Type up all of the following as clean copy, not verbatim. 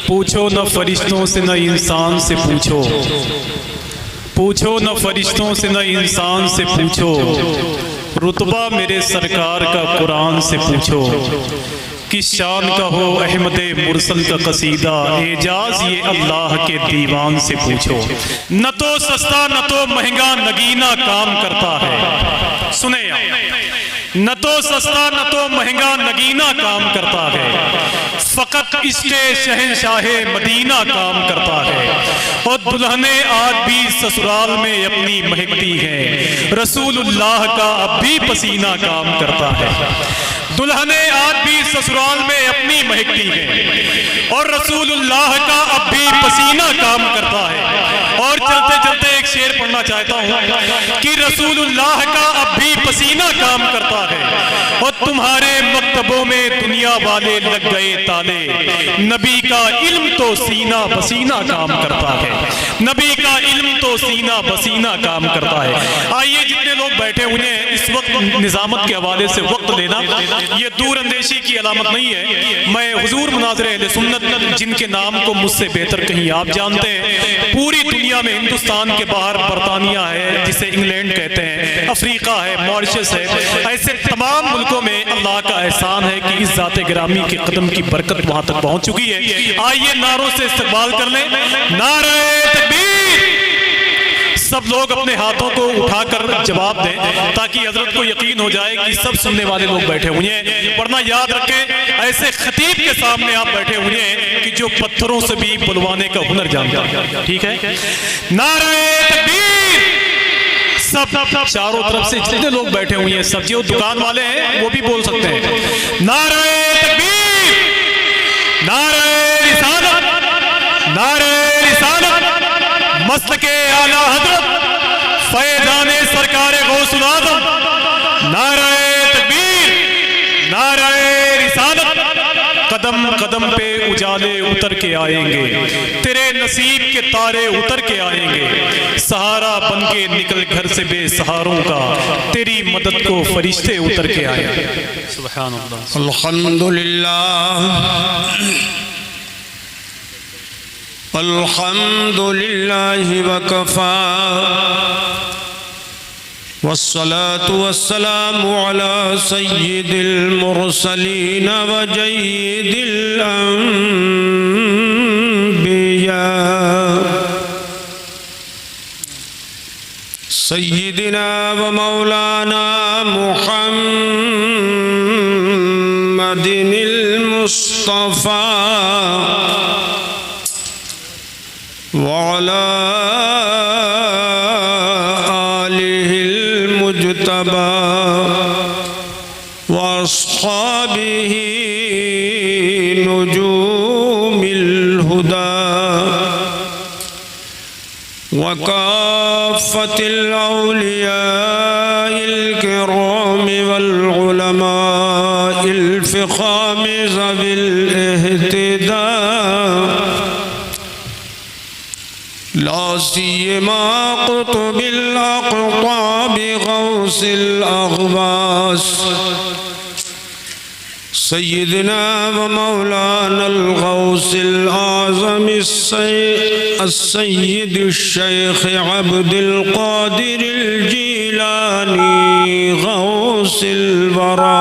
पूछो न फरिश्तों से न इंसान से पूछो, पूछो न फरिश्तों से न इंसान से पूछो, रुतबा मेरे सरकार का कुरान से पूछो। किस शान का हो अहमद मुरसल का कसीदा, एजाज ये अल्लाह के दीवान से पूछो। न तो सस्ता न तो महंगा नगीना काम करता है, सुने न तो सस्ता न तो महंगा नगीना काम करता है, फकत इश्क़े शहंशाहे मदीना काम करता है। और दुल्हने आज भी ससुराल में अपनी महकती हैं, रसूलुल्लाह का अब भी पसीना काम करता है। दुल्हने आज भी ससुराल में अपनी महकती हैं और रसूलुल्लाह का अब भी पसीना काम करता है। और चलते चलते एक शेर पढ़ना चाहता हूँ कि रसूलुल्लाह का अब भी पसीना काम करता है और तुम्हारे मकतबों में दुनिया वाले लग गए ताले, नबी का इल्म तो सीना बसीना काम करता है, नबी का इल्म तो सीना बसीना काम करता है। आइए जितने लोग बैठे हुए हैं इस वक्त निजामत के हवाले से वक्त लेना ये दूर अंदेशी की अलामत नहीं है। मैं हुजूर मुनाज़िर अहले सुन्नत जिनके नाम को मुझसे बेहतर कहीं आप जानते हैं, पूरी दुनिया में हिंदुस्तान के बाहर बरतानिया है जिसे इंग्लैंड कहते हैं, अफ्रीका है, मॉरिशस है, ऐसे तमाम मुल्कों में अल्लाह का एहसान है कि इस ज़ाते गिरामी के कदम की बरकत वहां तक पहुंच चुकी है। आइए नारों से इस्तकबाल कर लें, नारे तकबीर। सब लोग अपने हाथों को उठाकर जवाब दें ताकि हजरत को यकीन हो जाए कि सब सुनने वाले लोग बैठे हुए हैं। वरना याद रखें ऐसे खतीब के सामने आप बैठे हुए हैं कि जो पत्थरों से भी बुलवाने का हुनर जानता है। ठीक है, नारे तकबीर। सब चारों तरफ से जितने लोग बैठे हुए हैं, सब जो दुकान वाले हैं वो भी बोल सकते हैं, नारे तकबीर, नारे रिसालत, नारे रिसालत, मस्तके आला हजरत फैज़ाने सरकारे गौसुल आज़म, नारे तकबीर, नारे रिसालत। कदम कदम पे उजाले उतर के आएंगे, तेरे नसीब के तारे उतर के आएंगे, सहारा बन के निकल घर से बेसहारों का, तेरी मदद को फरिश्ते उतर के आएंगे। सुभान अल्लाह, अल्हम्दुलिल्लाह, अल्हम्दुलिल्लाहि वकफा, वस्सलातु वस्सलामु अला सय्यिदिल मुरसलीन व जय्यिदिल अंबिया सय्यिदिना व मौलाना मुहम्मदिनिल मुस्तफा वअला आलिहिल मुज्तबा व अस्हाबिही नुजूमिल हुदा व काफ़्फ़तिल औलियाइल किराम वल उलमाइल फ़िख़ाम ज़विल इह्तिदा ला सियमा क़ुतुबिल अक़ताब गौसिल अग़वास सय्यिदना व मौलानल गौसिल आज़म अस्सय्यिद शेख अब्दुल क़ादिरिल जीलानी गौसिल वरा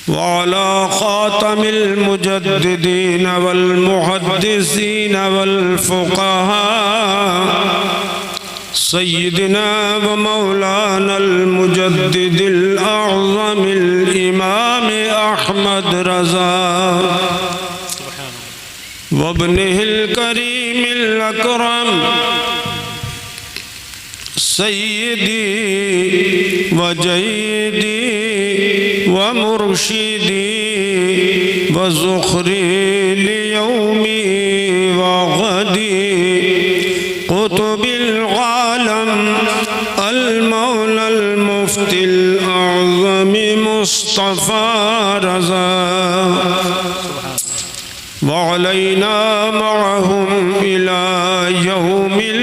वाला खातमिल मुजद्दिदीन वल मुहद्दिसीन वल फुक़हा सय्यिदना व मौलानल मुजद्दिदिल अअज़मिल इमाम अहमद रज़ा व इब्निहिल करीमिल अकरम सय्यिदी व जय्यदी व मुर्शिदी व ज़ुख़री लियौमी व गदी क़ुतुबिल आलम अल मौलल मुफ्तिल आज़म मुस्तफ़ा रज़ा व अलैना मअहुम इला यौमिल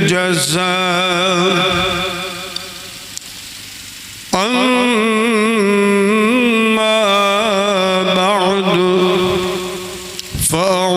जज़ा। अम्मा बअद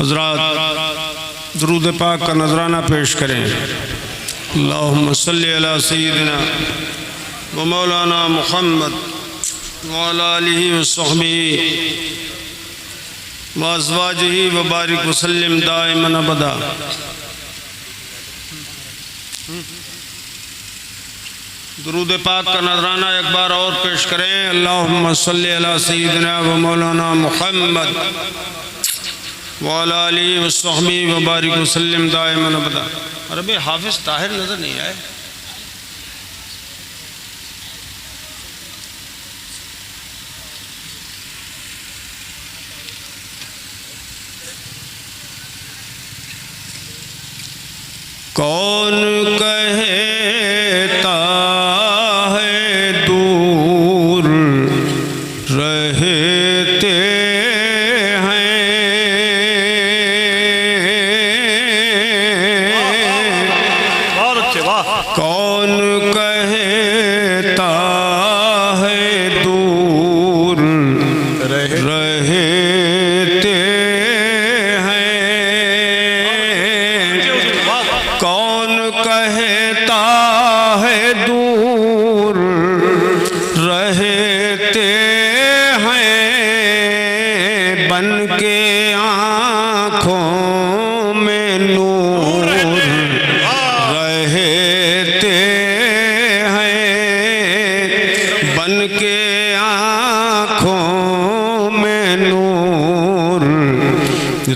हज़रात दुरूद पाक का नजराना पेश करें। अल्लाहुम्मा सल्ली अला सय्यिदिना व मौलाना मुहम्मद व अला आलिहि व सहबिहि व अज़वाजिहि व बारिक व सल्लिम दाइमन अबदा। दुरूद पाक का नजराना एक बार और पेश करें। अल्लाहुम्मा सल्ली अला सय्यिदिना व मौलाना मुहम्मद व अला आलिहि व सहबिहि व बारिक व सल्लिम दाइमन अबदा। अरे भाई हाफिज ताहिर नजर नहीं आए। कौन कहता है दूर रहते हैं, बहुत अच्छे वाह कौन कहता है दूर रहते कौन कहता है दूर रहते हैं, बन के आँखों में नूर रहते हैं, बन के आँखों में नूर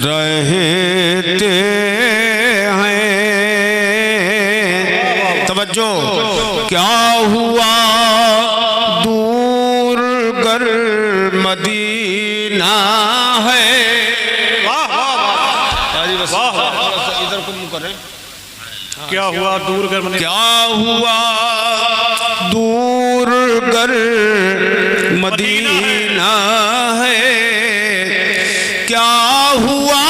रहते जो क्या हुआ दूर गर मदीना है। इधर को मुँह करें। क्या हुआ दूर कर मने क्या हुआ दूर गर मदीना है, क्या हुआ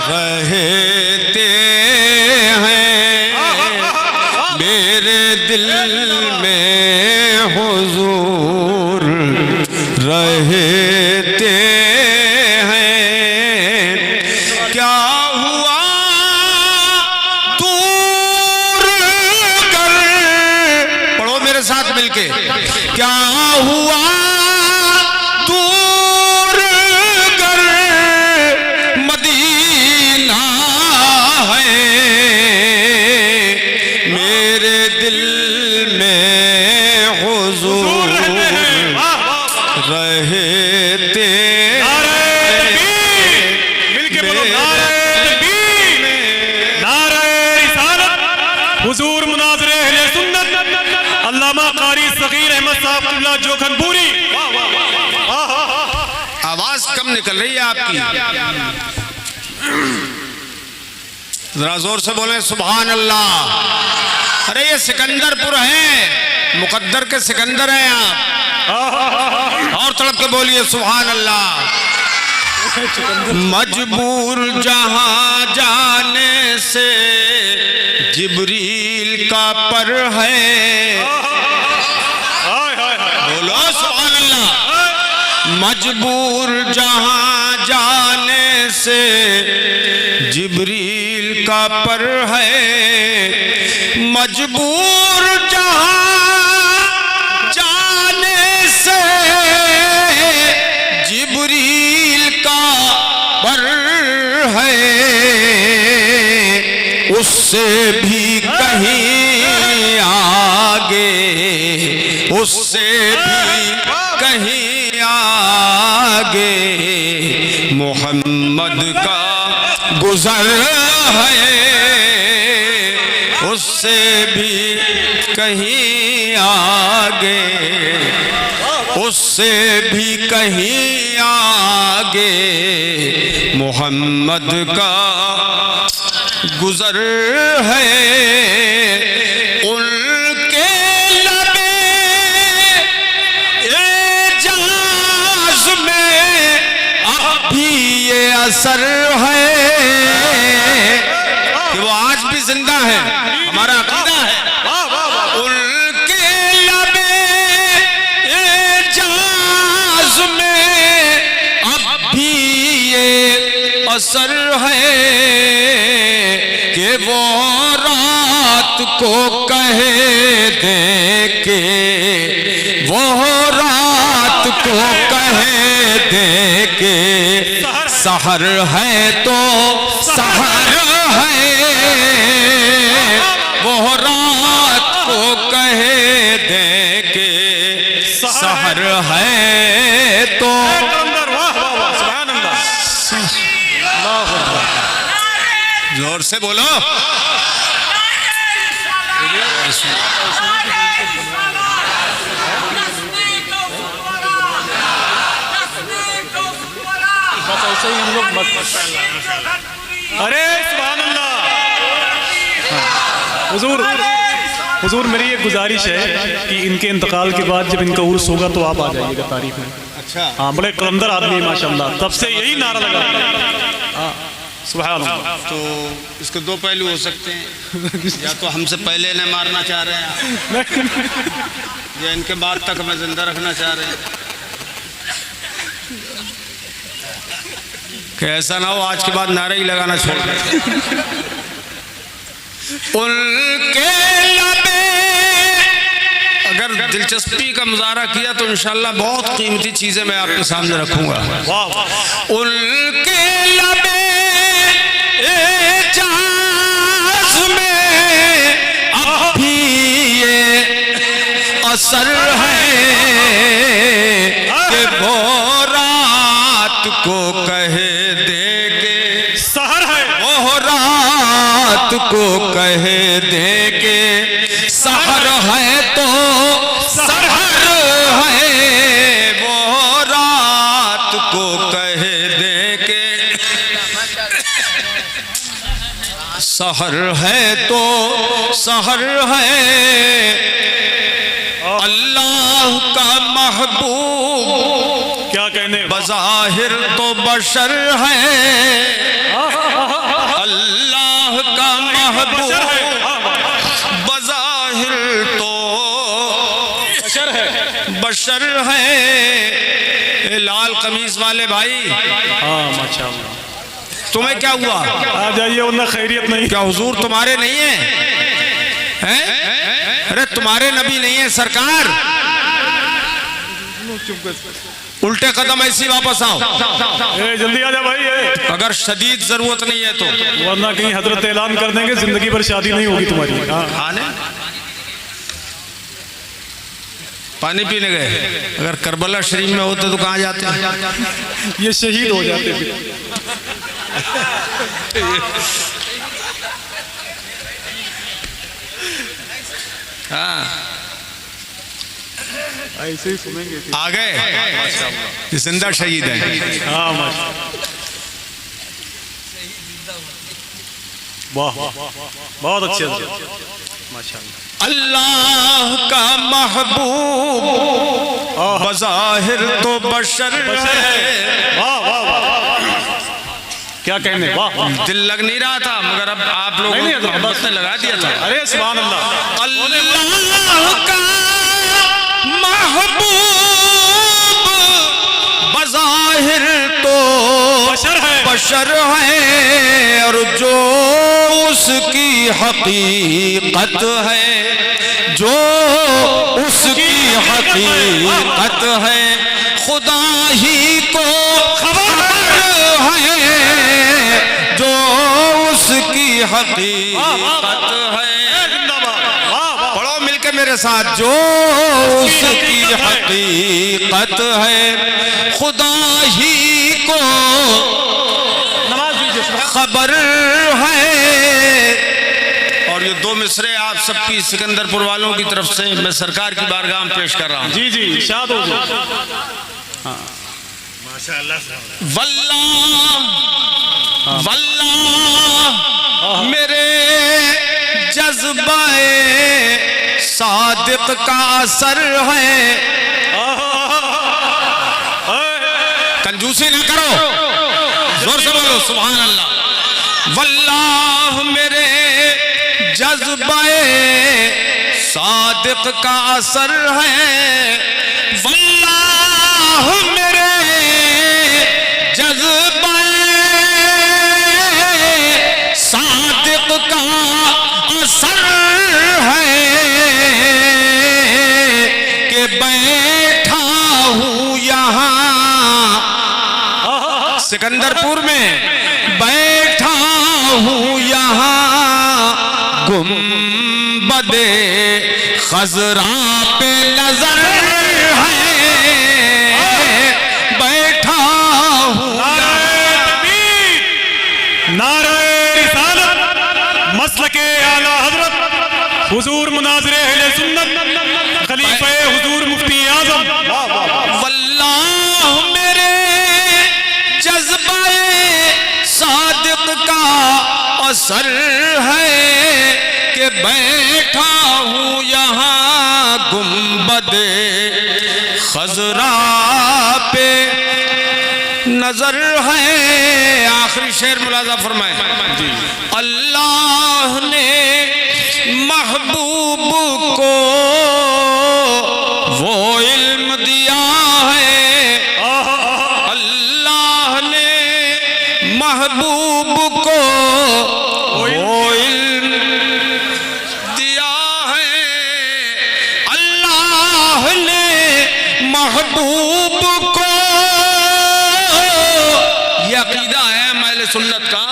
रहते हैं, मेरे दिल में हुजूर रहते हैं। क्या हुआ दूर कर, पढ़ो मेरे साथ मिलके, क्या हुआ दूर कर मदीना है, मेरे दिल में हुजूर रहते। मिलके बोलो नारे तकबीर, नारे रिसालत, हुजूर मुनाज़िर अहले सुन्नत अल्लामा कारी सगीर अहमद साहब क़िबला जोखनपुरी। आवाज कम निकल रही है आपकी, जरा जोर से बोले सुभान अल्लाह। अरे ये सिकंदरपुर है, मुकद्दर के सिकंदर हैं आप, और तड़प के बोलिए सुभान अल्लाह। मजबूर जहां जाने से जिब्रील का पर है। बोलो सुभान अल्लाह। मजबूर जहां जाने से जिब्रील का पर है। मजबूर जहां जाने से जिब्रील का पर है। उससे भी कहीं आगे, उससे भी कहीं आगे मोहम्मद का गुजर है। उससे भी कहीं आगे, उससे भी कहीं आगे मोहम्मद का गुजर है। उनके लबे एजाज में अब भी ये असर है कि वो आज भी जिंदा है। हमारा अकीदा है उनके लबे एजाज में अब भी ये असर है कि वो रात को कह दे के, वो रात को कह दे के सहर है तो सहर है। वो रात को कह दे के सहर है तो। जोर से बोलो। ऐसे ही हम लोग अरे सुभान अल्लाह। हुजूर मेरी एक गुजारिश है कि इनके इंतकाल के बाद जब इनका उर्स होगा तो आप आ जाइएगा तारीफ में। अच्छा। हाँ, बड़े कलंदर आदमी है माशाल्लाह, तब से यही नारा लगा। हाँ सुभान अल्लाह। तो इसके दो पहलू हो सकते हैं, या तो हमसे पहले इन्हें मारना चाह रहे हैं या इनके बाद तक हमें जिंदा रखना चाह रहे हैं। कि ऐसा ना हो आज के बाद नारे ही लगाना छोड़ दें। उनके लबे अगर दिलचस्पी का मुजाहरा किया तो इंशाल्लाह बहुत कीमती चीजें मैं आपके सामने रखूंगा। उनके लबे एजाज में अब भी ये असर है कि वो रात को कह देंगे सहर है। वो रात को कह देंगे सहर है तो सहर है। वो रात को कह देंगे सहर है तो सहर है। अल्लाह का महबूब क्या कहने, बज़ाहिर तो बशर है। अल्लाह का महबूब बज़ाहिर तो बशर है। लाल कमीज वाले भाई, हाँ माशाअल्लाह। तुम्हें क्या हुआ? आ जाइए वरना खैरियत नहीं। क्या हुजूर तुम्हारे नहीं है? हैं? अरे तुम्हारे नबी नहीं है सरकार। उल्टे कदम ऐसी वापस आओ। जल्दी आ जा भाई। अगर शदीद जरूरत नहीं है तो, वरना कहीं हजरत ऐलान कर देंगे जिंदगी भर शादी नहीं होगी तुम्हारी। खाने पानी पीने गए। अगर करबला शरीफ में होते तो कहाँ जाते हैं? ये शहीद हो जाते फिर। हाँ ऐसे ही सुनेंगे। आ गए जिंदा शहीद है। हाँ वाह बहुत अच्छे माशाअल्लाह। अल्लाह का महबूब बज़ाहिर तो बशर है। वाह वाह वाह। क्या कहने, वाह। दिल लग नहीं रहा था, मगर अब आप लोगों नहीं, ने मोहब्बत ने लगा दिया था। अरे सुभान अल्लाह। अल्लाह का महबूब बज़ाहिर तो बशर है, और जो उसकी हकीकत है, जो उसकी हकीकत है, खुदा ही को खबर है, जो उसकी हकीकत है। पढ़ो मिलके मेरे साथ, जो उसकी हकीकत है, खुदा ही को खबर है। और ये दो मिसरे आप सबकी सिकंदरपुर वालों की तरफ से मैं सरकार की बारगाह में पेश कर रहा हूँ। जी जी, शाद हो जाओ। वल्लाह वल्लाह मेरे जज्बाए सादिक का असर है। कंजूसी ना करो, जोर से बोलो सुभान अल्लाह। वल्लाह मेरे जज्बाए सादिक का असर है। वल्लाह मेरे जज्बाए सादिक का असर है कि बैठा हूँ यहाँ सिकंदरपुर में, बैठा हूँ यहाँ गुंबदे खजरा पे नजर है, बैठा हूँ। नारे रिसालत मसलके आला हजरत हुजूर मुनाज़िरे अहले सुन्नत खलीफे हुजूर मुफ्ती आज़म। वल्लाह मेरे जज्बाए सादिक का असर है कि बैठा हूँ यहाँ गुंबदे खजरा पे नजर है। आखिरी शेर मुलाजा फरमाए। अल्लाह ने महबूब को वो इल्म दिया है, अल्लाह ने महबूब को वो इल्म दिया है, अल्लाह ने महबूब को, ये अकीदा है महले सुन्नत का,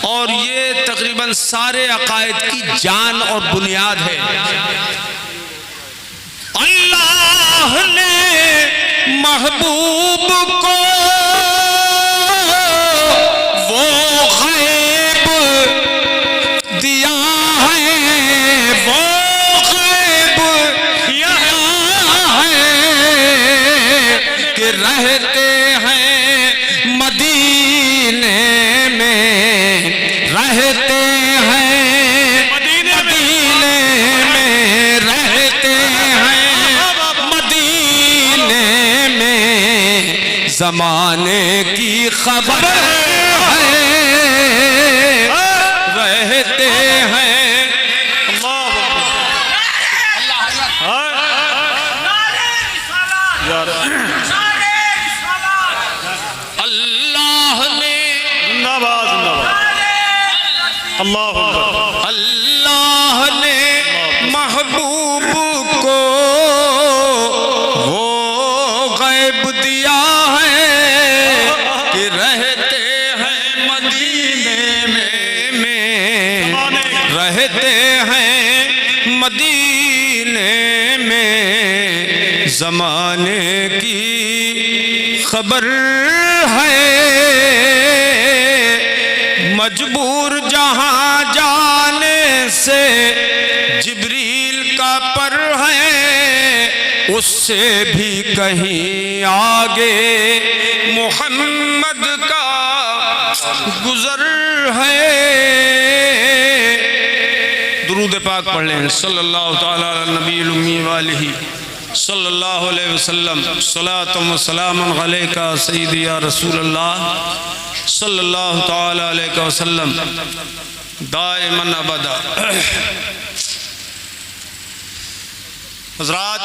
और ये तकरीबन सारे अकायद की जान और बुनियाद है। अल्लाह ने महबूब को वो गैब दिया है, वो गैब दिया है कि रहते हैं मदीने में, रहते हैं मदीने में, रहते हैं मदीने में, ज़माने की खबर है, रहते हैं। अल्लाह ने जिंदाबाद जिंदाबाद। अल्लाह ने महबूब को वो गैब दिया है कि रहते हैं मदीने में, रहते हैं मदीने में, ज़माने की खबर है। मजबूर जहां जाने से जिब्रील का पर है, उससे भी कहीं आगे मोहम्मद का गुजर है। दुरूद पाक पढ़ लें। सल्लल्लाहु तआला अला नबील उम्मी वालिही सल्लल्लाहु अलैहि वसल्लम। सलातुम व सलामुन अलैका सय्यदी या रसूल अल्लाह। सल्लल्लाहु ताला अलैहि वसल्लम दाइमन अबदा। हज़रात,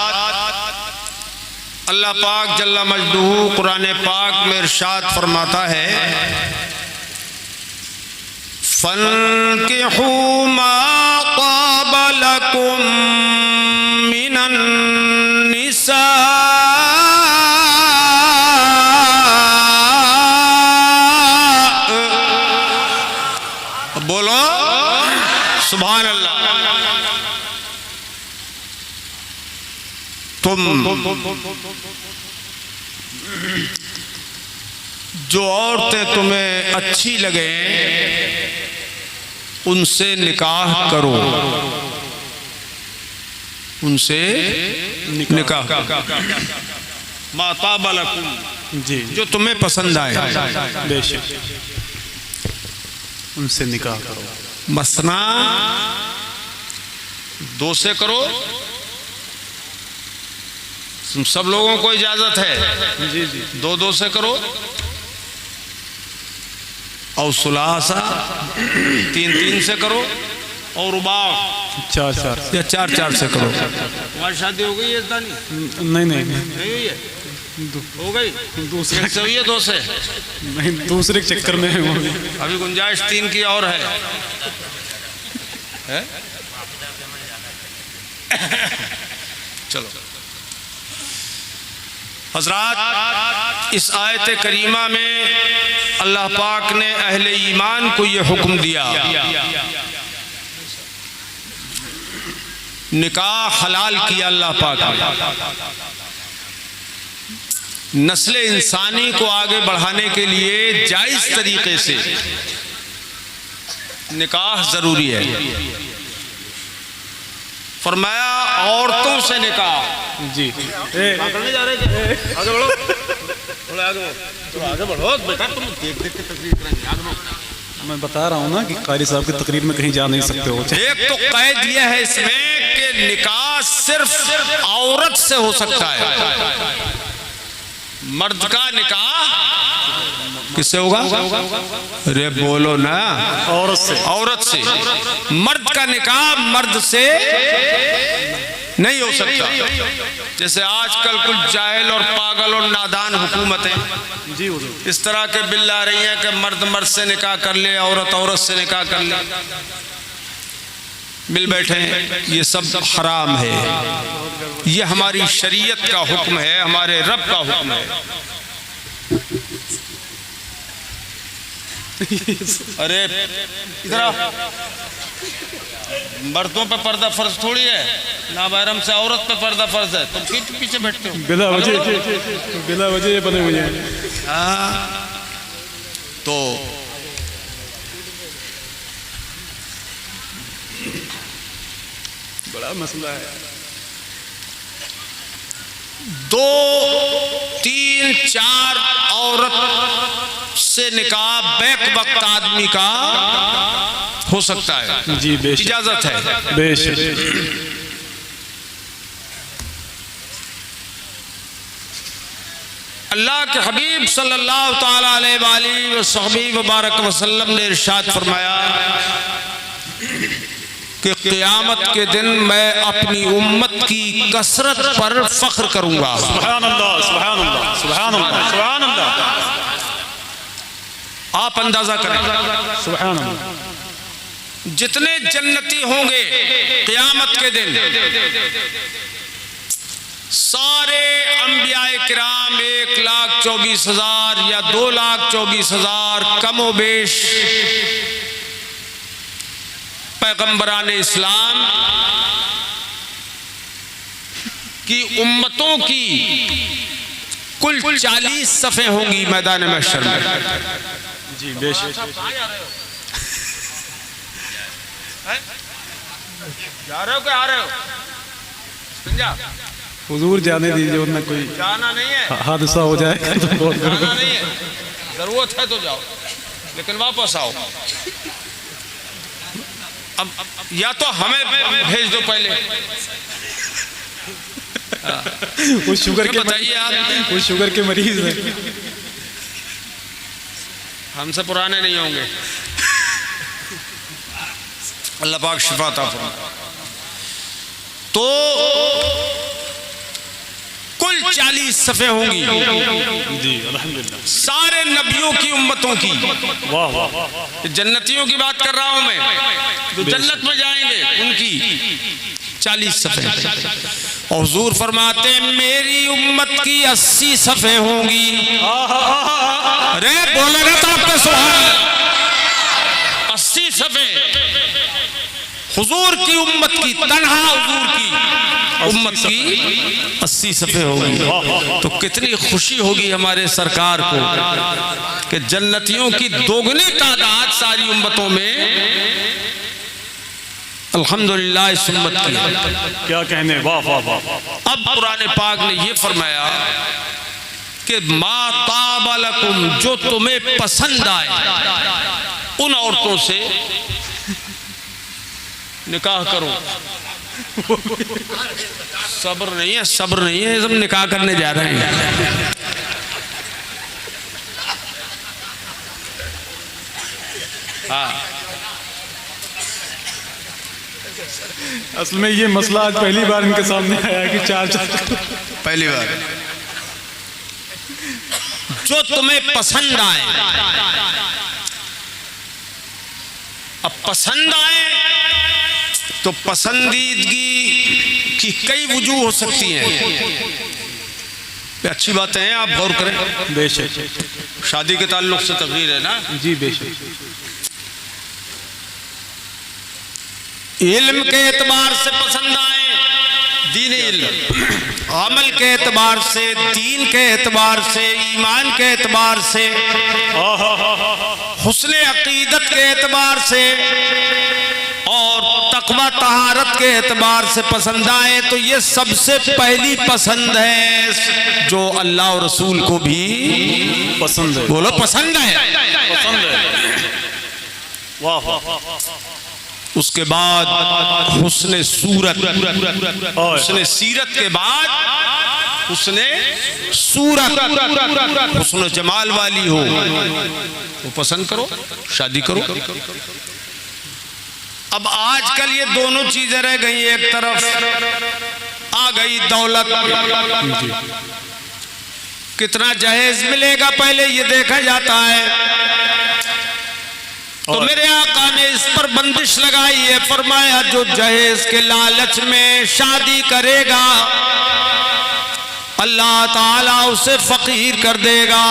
अल्लाह पाक जल्ला मजदूहू कुरान पाक में इरशाद फरमाता है, फन्किहू मा ताब लकुम मिनन निसा, बोलो सुभान अल्लाह। तुम जो औरतें तुम्हें अच्छी लगे उनसे निकाह करो, उनसे निकाह माताबा लकुम, जी जो तुम्हें पसंद आए, बेशक उनसे निकाह करो। मसना 2 से करो, सब लोगों को इजाजत है, जी जी 2-2 से करो, और सुलासा 3-3 से करो, और रुबाह 4-4 या 4-4 से करो। तुम्हारी शादी हो गई है इस दानी? नहीं नहीं नहीं हुई है? हो गई? दूसरे 1 से हुई है, 2 से? नहीं, दूसरे के चक्कर में है वो भी। अभी गुंजाइश 3 की और है, है? चलो हजरात, इस आयत करीमा में अल्लाह पाक ने अहले ईमान को ये हुक्म दिया, निकाह हलाल किया अल्लाह पाक ने। नस्ल इंसानी को आगे बढ़ाने के लिए जायज तरीके से निकाह जरूरी है। फरमाया औरतों से निकाह। जी करने जा रहे थे, आगे बढ़ो, थोड़ा आगे बढ़ो, थोड़ा आगे बढ़ो बेटा, तुम देख देख के तकरीर करेंगे, आगे बढ़ो। मैं बता रहा हूँ ना कि कारी साहब की तकरीर में कहीं जा नहीं सकते हो। एक तो कैद यह है इसमें कि निकाह सिर्फ औरत से हो सकता है, मर्द का निकाह किससे होगा? अरे बोलो ना, औरत से। औरत से। मर्द का निकाह मर्द से नहीं हो सकता। जैसे आजकल कुछ जाहिल और पागल और नादान हुकूमतें जी इस तरह के बिल ला रही हैं कि मर्द मर्द से निकाह कर ले, औरत औरत से निकाह कर ले, मिल बैठे। ये सब हराम है, ये हमारी शरीयत का हुक्म है, हमारे रब का हुक्म है। अरे इधर आओ, मर्दों पे पर्दा फर्ज थोड़ी है, नाबहरम से औरत पे पर्दा फर्ज है। तुम क्यों पीछे बैठते हो? बिला वजह बने हुए हैं। तो बड़ा मसला है। 2, 3, 4 औरत से निकाह बैक वक्त आदमी का हो सकता है। जी बेशक, इजाजत है, बेशक। अल्लाह के हबीब सल्लल्लाहु ताला अलैहि वसल्लम ने इरशाद फरमाया कि क़यामत के दिन मैं अपनी उम्मत की कसरत पर फख्र करूंगा। सुभान अल्लाह, सुभान अल्लाह, सुभान अल्लाह, सुभान अल्लाह। आप अंदाजा करें, सुभान अल्लाह। जितने जन्नती होंगे क़यामत के दिन, सारे अंबियाए किराम 1,24,000 या 2,24,000 कमोबेश पैगंबरान इस्लाम की उम्मतों की कुल 40 सफ़े होंगी मैदान महशर में। जी बेशक। जा रहे हो क्या आ रहे हो? हुजूर जाने दीजिए, वरना कोई जाना नहीं है, हादसा हो जाएगा तो बहुत जाना नहीं है, जरूरत है तो जाओ, लेकिन वापस आओ। अब या तो हमें भेज दो पहले। वो शुगर के बताइए आप, वो शुगर के मरीज हैं। हमसे पुराने नहीं होंगे। अल्लाह पाक शिफा अता फरमाए। तो कुल 40 सफ़े होंगी जी अल्हम्दुलिल्लाह। सारे नबियों की उम्मतों की। वाह वाह। जन्नतियों की बात कर रहा हूं मैं, जो जन्नत में जाएंगे उनकी 40 सफ़े। और हुजूर फरमाते हैं मेरी उम्मत की 80 सफ़े होंगी। अरे बोले ना तो आपका सुभान। 80 सफ़े हुजूर की उम्मत की, तन्हा हुजूर की उम्मत की 80 सफ़े होगी। तो कितनी खुशी होगी हमारे सरकार को कि जन्नतियों की दोगुनी तादाद सारी उम्मतों में अल्हम्दुलिल्लाह इस उम्मत की है। क्या कहने, वाह वाह वाह। अब कुरान पाक ने ये फरमाया कि मा ताबा लकुम, जो तुम्हें पसंद आए उन औरतों से निकाह करो। सब्र नहीं है, सब्र नहीं है, सब निकाह करने जा रहे हैं। हाँ, असल में ये मसला आज पहली बार इनके सामने आया कि चार पहली बार। जो तुम्हें पसंद आए, अब पसंद आए तो पसंदीदगी की कई वजूह हो सकती हैं। अच्छी बातें हैं, आप गौर करें। बेशक शादी के ताल्लुक से तकरीर है ना। जी बेशक। इल्म के एतबार से पसंद आए, दीन इल्म, अमल के एतबार से, दीन के एतबार से, ईमान के एतबार से, हुस्न अकीदत के एतबार से और तकवा तहारत के एतबार से पसंद आए, तो ये सबसे पहली पसंद है जो अल्लाह और रसूल को भी पसंद है। बोलो पसंद है, पसंद है। वाह वाह। उसके बाद हुस्न सूरत, हुस्न सीरत के बाद हुस्न सूरत, हुस्न जमाल वाली हो वो पसंद करो, शादी करो। अब आजकल ये दोनों चीजें रह गई। एक तरफ आ गई दौलत, कितना जहेज मिलेगा पहले ये देखा जाता है। तो मेरे आका ने इस पर बंदिश लगाई है, फरमाया जो जहेज के लालच में शादी करेगा अल्लाह ताला उसे फकीर कर देगा,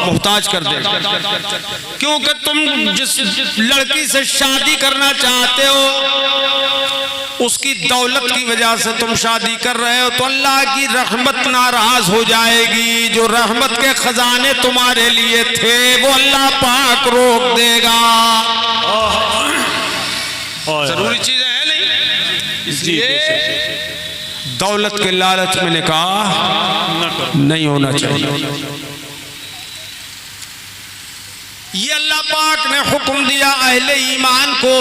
मुहताज कर देगा। क्योंकि तुम जिस लड़की से शादी करना चाहते हो उसकी दौलत की वजह से तुम शादी कर रहे हो, तो अल्लाह की रहमत नाराज हो जाएगी। जो रहमत के खजाने तुम्हारे लिए थे वो अल्लाह पाक रोक देगा। जरूरी चीज है नहीं, इसलिए दौलत के लालच में निकाह नहीं होना चाहिए। ये अल्लाह पाक ने हुक्म दिया अहले ईमान को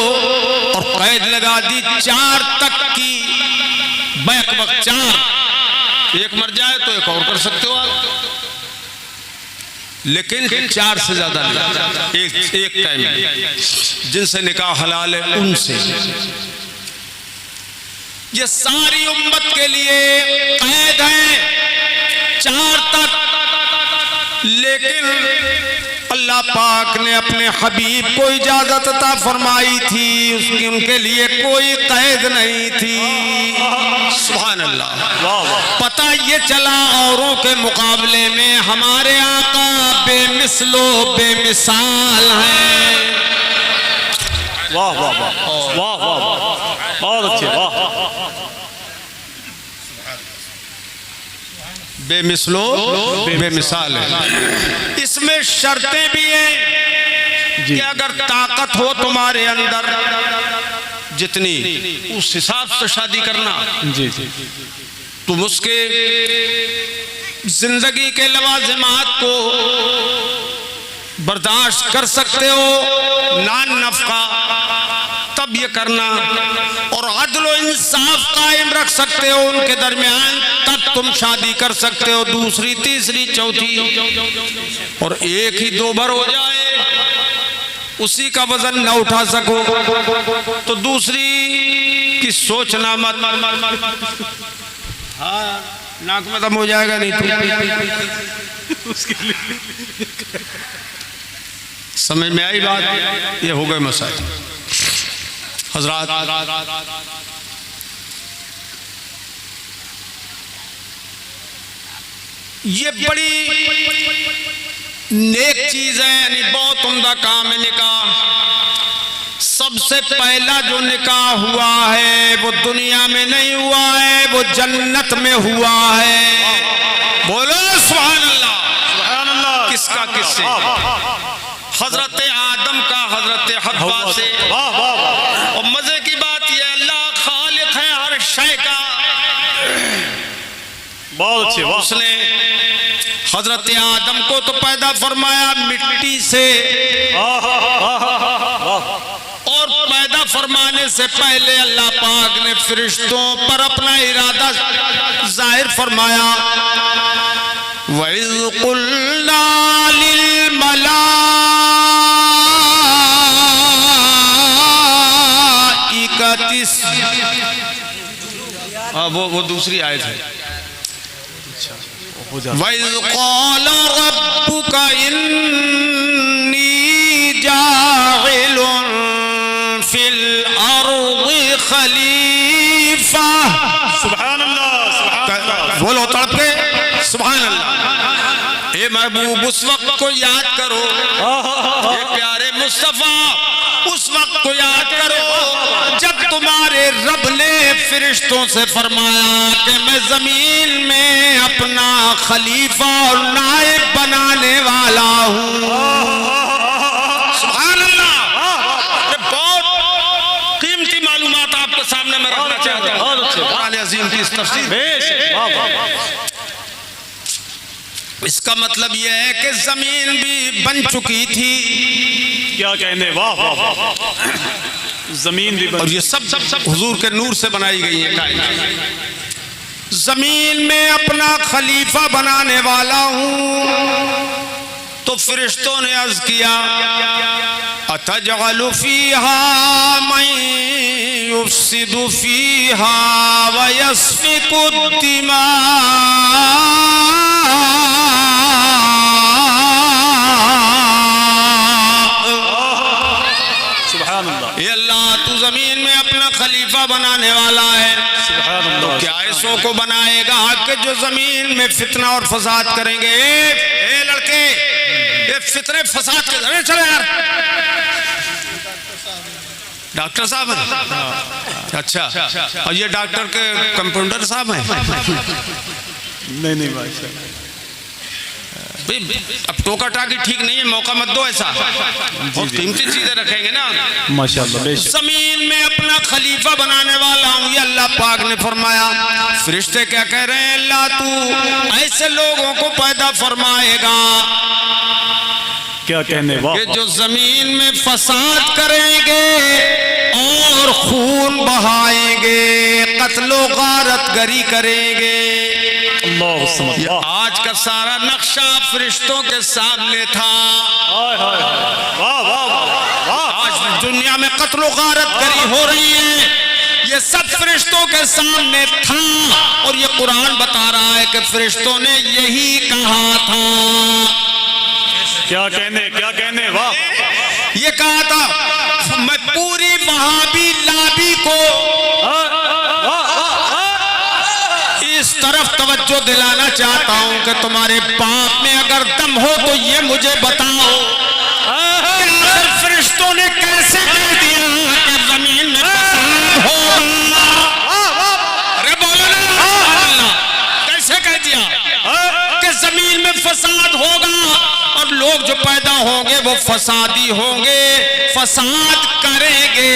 और कैद लगा दी 4 तक की। बैक वक्त 4, एक मर जाए तो एक और कर सकते हो आप, लेकिन 4 से ज्यादा नहीं। एक टाइम जिनसे निकाह हलाल है उनसे। ये सारी उम्मत के लिए कैद है 4 तक, लेकिन अल्लाह पाक ने अपने हबीब को इजाजत अता फरमाई थी, उसकी उनके लिए कोई कैद नहीं थी। सुभान अल्लाह। पता ये चला औरों के मुकाबले में हमारे आका बेमिसलो बेमिसाल हैं। वाह वाह वाह वाह वाह, बहुत अच्छे, वाह। बेमिसलो बेमिसाल है। इसमें शर्तें भी हैं कि अगर ताकत हो तुम्हारे अंदर जितनी, उस हिसाब से शादी करना। जी जी। तुम उसके जिंदगी के लवाजिमात को बर्दाश्त कर सकते हो, नान नफका, तब ये करना। और अदल व इंसाफ कायम रख सकते हो उनके दरमियान, तब तुम शादी कर सकते हो, दूसरी तीसरी चौथी। और एक ही दो बार हो जाए, उसी का वजन न उठा सको तो दूसरी की सोचना मत। हाँ, नाक में दम हो जाएगा नहीं तो। समझ में आई बात? ये हो गए मसाइल। हजरात, ये बड़ी नेक चीज है, यानी बहुत उम्दा काम है निकाह। सबसे पहला जो निकाह हुआ है वो दुनिया में नहीं हुआ है, वो जन्नत में हुआ है। बोलो सुभान अल्लाह। सुभान अल्लाह। किसका? किससे? हजरत आदम का हजरत हव्वा से। और मजे की बात यह, अल्लाह खालिक है हर शय का। बहुत अच्छे। उसने हजरत आदम को तो पैदा फरमाया मिट्टी से, और पैदा फरमाने से पहले अल्लाह पाक ने फरिश्तों पर अपना इरादा जाहिर फरमाया। वइज़ क़ुल्ना लिल मलाइकति, वो दूसरी आयत है। वइज़ क़ाल रब्बुका इन्नी जाइलुन फिल अर्दि खलीफा। सुभान अल्लाह। बोलो तड़प के सुभान अल्लाह। ए महबूब, उस वक्त को याद करो, ये प्यारे मुस्तफा, उस वक्त को याद करो जब तुम्हारे रब ने फरिश्तों से फरमाया कि मैं जमीन में अपना खलीफा और नायब बनाने वाला हूँ। सुभान अल्लाह। ये बहुत कीमती मालूमात आपके सामने मैं रखना चाहता हूँ कुरान अज़ीम की इस तफसीर। इसका मतलब यह है कि जमीन भी बन चुकी थी। क्या कहने, वाह वाह वाह। जमीन भी और ये सब हुजूर के नूर से बनाई गई है। जमीन में अपना खलीफा बनाने वाला हूँ। तो फरिश्तों ने अर्ज किया, अतजअलु फीहा मन युफ्सिदु फीहा व यस्फिकु दिमा। ये अल्लाह, तू जमीन में अपना खलीफा बनाने वाला है, तो क्या ऐसों को बनाएगा कि जो जमीन में फितना और फसाद करेंगे। ए लड़के, ये फितने फसाद के चले यार। डॉक्टर साहब हैं? अच्छा, और ये डॉक्टर के कंपाउंडर साहब हैं? नहीं भाई, अब टोका टाकी ठीक नहीं है, मौका मत दो ऐसा। और कीमती चीजें रखेंगे ना माशाअल्लाह। जमीन में अपना खलीफा बनाने वाला हूँ, ये अल्लाह पाक ने फरमाया। फरिश्ते क्या कह रहे हैं? अल्लाह तू ऐसे लोगों को पैदा फरमाएगा, क्या कहने, वाह, कि जो जमीन में फसाद करेंगे और खून बहाएंगे, कत्लो गारत गरी करेंगे। आज का सारा नक्शा फरिश्तों के सामने था। आज दुनिया में कत्लो गारत गरी हो रही है, ये सब फरिश्तों के सामने था। और ये कुरान बता रहा है कि फरिश्तों ने यही कहा था। क्या कहने, वाह। ये कहा था, मैं पूरी वहाबी लाबी को इस तरफ तवज्जो दिलाना चाहता हूं कि तुम्हारे बाप में अगर दम हो तो ये मुझे बताओ कि फरिश्तों ने कैसे कह दिया कि जमीन में फसाद होगा। अरे बोलो ना, कैसे कह दिया कि जमीन में फसाद होगा और लोग जो पैदा होंगे वो फसादी होंगे, फसाद करेंगे।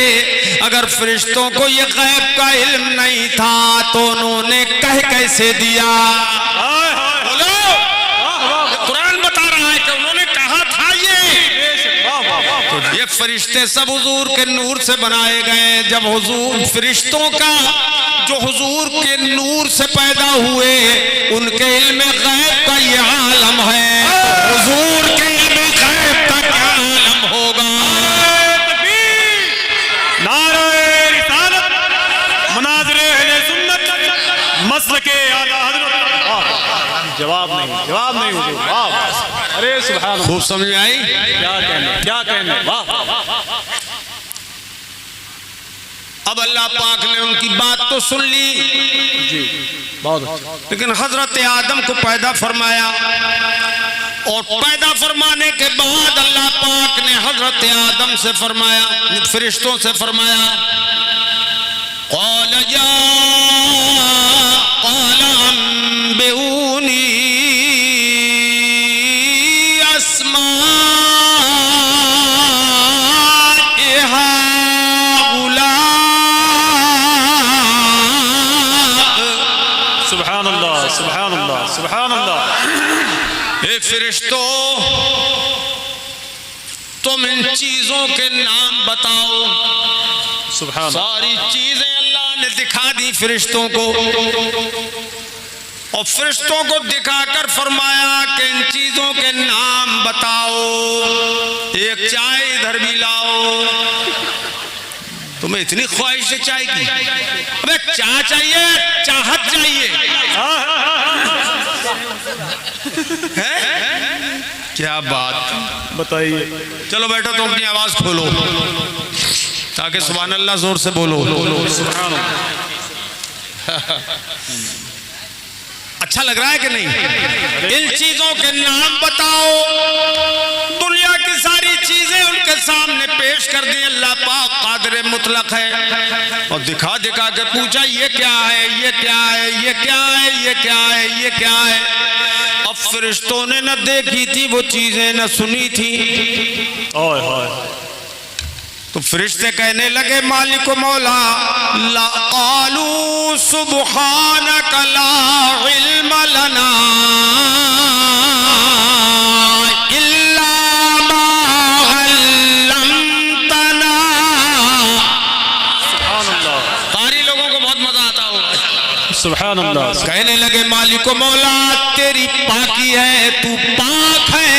अगर फरिश्तों को ये गैब का इल्म नहीं था तो उन्होंने कह कैसे दिया? बोलो, कुरान बता रहा है कि उन्होंने कहा था ये। तो ये फरिश्ते सब हुजूर के नूर से बनाए गए। जब हुजूर फरिश्तों का जो हुजूर के नूर से पैदा हुए, उनके इल्म गैब का ये आलम है, हुजूर के इल्म गैब का क्या आलम होगा। नारे रिसालत, मुनाज़िरे अहले सुन्नत, मसलके आला हज़रत। जवाब नहीं हुजूर, वाह। अरे सुभान अल्लाह, खूब समझ आई। क्या कहने, वाह। अब अल्लाह पाक ने उनकी बात तो सुन ली जी, बहुत अच्छा। लेकिन हजरत आदम को पैदा फरमाया, और पैदा फरमाने के बाद अल्लाह पाक ने हजरत आदम से फरमाया, फरिश्तों से फरमाया, क़ाल या क़ाल अंबिऊनी सुभान अल्लाह। हे फरिश्तों, तुम इन चीजों के नाम बताओ। सुभान। सारी चीजें अल्लाह ने दिखा दी फरिश्तों को, और फरिश्तों को दिखाकर फरमाया कि इन चीजों के नाम बताओ। एक चाय इधर भी लाओ। तुम्हें इतनी ख्वाहिश है चाय की? अबे चाय चाहिए, चाहत चाहिए है? क्या बात बताइए। चलो बैठो, तुम अपनी आवाज खोलो ताकि सुभान अल्लाह जोर से बोलो। सुभान अल्लाह। अच्छा लग रहा है कि नहीं? इन चीजों के नाम बताओ। दुनिया की सारी चीजें उनके सामने पेश कर दी। अल्लाह पाक कादिर मुतलक है, और दिखा दिखा के पूछा ये क्या है, ये क्या है, ये क्या है, ये क्या है, ये क्या है। अब फरिश्तों ने न देखी थी वो चीजें, न सुनी थी। ओए होए। तो फरिश्ते कहने लगे मालिक मौला, ला क़ालू सुब्हानक ला इल्म लना इल्ला मा अल्लमतना। सुभान अल्लाह। कारी लोगों को बहुत मजा आता होगा। सुभान अल्लाह। कहने लगे मालिक मौला, तेरी पाकी है, तू पाक है,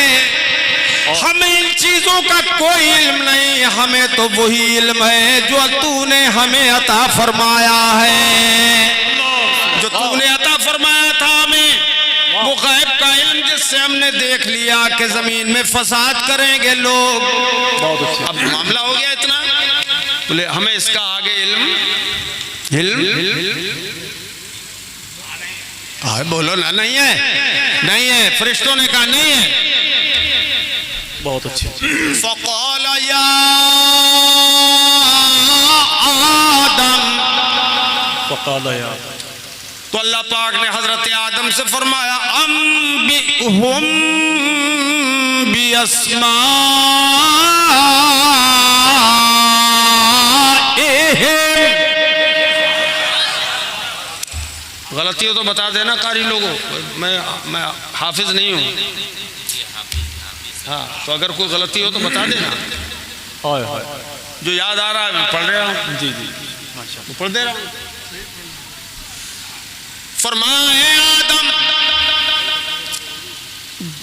हमें इन चीजों का कोई इल्म नहीं। हमें तो वही इल्म है जो तूने हमें अता फरमाया है। जो तूने अता फरमाया था हमें, वो गैब का इल्म जिससे हमने देख लिया कि जमीन में फसाद करेंगे लोग। बहुत अच्छा। अब मामला हो गया इतना, बोले हमें इसका आगे इल्म बोलो ना, नहीं है, नहीं है। फरिश्तों ने कहा नहीं है। बहुत अच्छे। फ़क़ाल या आदम, फ़क़ाल या, तो अल्लाह पाक ने हजरत आदम से फरमाया अम्बिहुम बिअस्माइहिम, गलती हो तो बता देना कारी लोगों, मैं हाफिज नहीं हूँ। हाँ, तो अगर कोई गलती हो तो बता देना। हाय हाय। जो याद आ रहा है मैं पढ़ रहा हूँ। जी जी, माशाअल्लाह। पढ़ दे रहा हूँ। फरमाए आदम,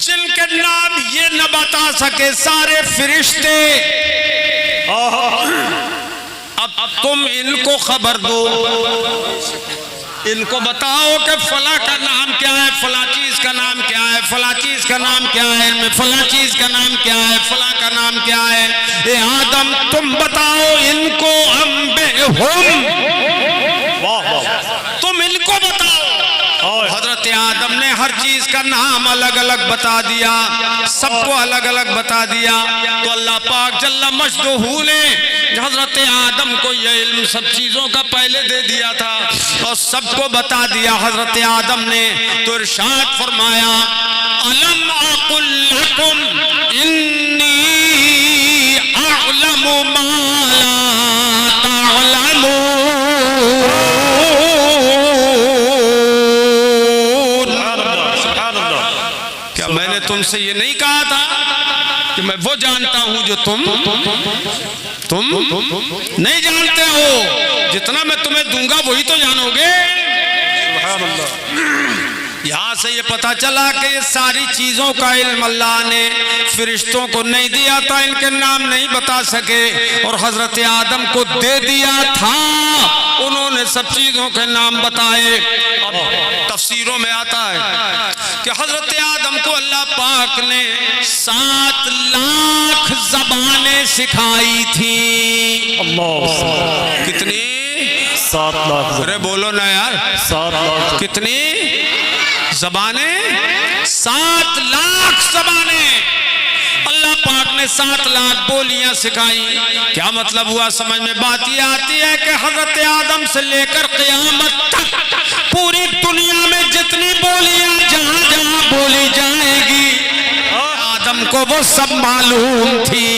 जिनके नाम ये न बता सके सारे फरिश्ते, अब तुम इनको खबर दो, इनको बताओ कि फला का नाम क्या है, फला चीज का नाम क्या है, फला चीज का नाम क्या है, इनमें फला चीज का नाम क्या है, फला का नाम क्या है। ए आदम, तुम बताओ इनको अम्बिहुम, वाह वाह। तुम इनको बताओ। हजरत आदम ने हर चीज का नाम अलग अलग बता दिया, सबको अलग अलग बता दिया। तो अल्लाह पाक जल्ला मजदूहू ने हजरत आदम को यह इल्म सब चीजों का पहले दे दिया था और सबको बता दिया हजरत आदम ने। तो इरशाद फरमाया अलम अकुल लकुम इन्नी अअलमु मा ला तअलमून। तुमसे ये नहीं कहा था कि मैं वो जानता हूं जो तुम नहीं जानते हो। जितना मैं तुम्हें दूंगा वही तो जानोगे। यहाँ से ये पता चला कि ये सारी चीजों का इल्म अल्लाह ने फरिश्तों को नहीं दिया था, इनके नाम नहीं बता सके, और हजरत आदम को दे दिया था, उन्होंने सब चीजों के नाम बताए। तफसीरों में आता है कि हजरत आदम को अल्लाह पाक ने 7 लाख ज़बानें सिखाई थी। अल्लाह, कितनी? 7 लाख। अरे बोलो ना यार, 7 लाख। कितनी ज़बानें? 7 लाख ज़बानें अल्लाह पाक ने 7 लाख बोलियां सिखाई। क्या मतलब हुआ? समझ में बात ये आती है कि हजरत आदम से लेकर क़यामत तक पूरी दुनिया में जितनी बोलियां जहां जहां बोली जाएगी, आदम को वो सब मालूम थी।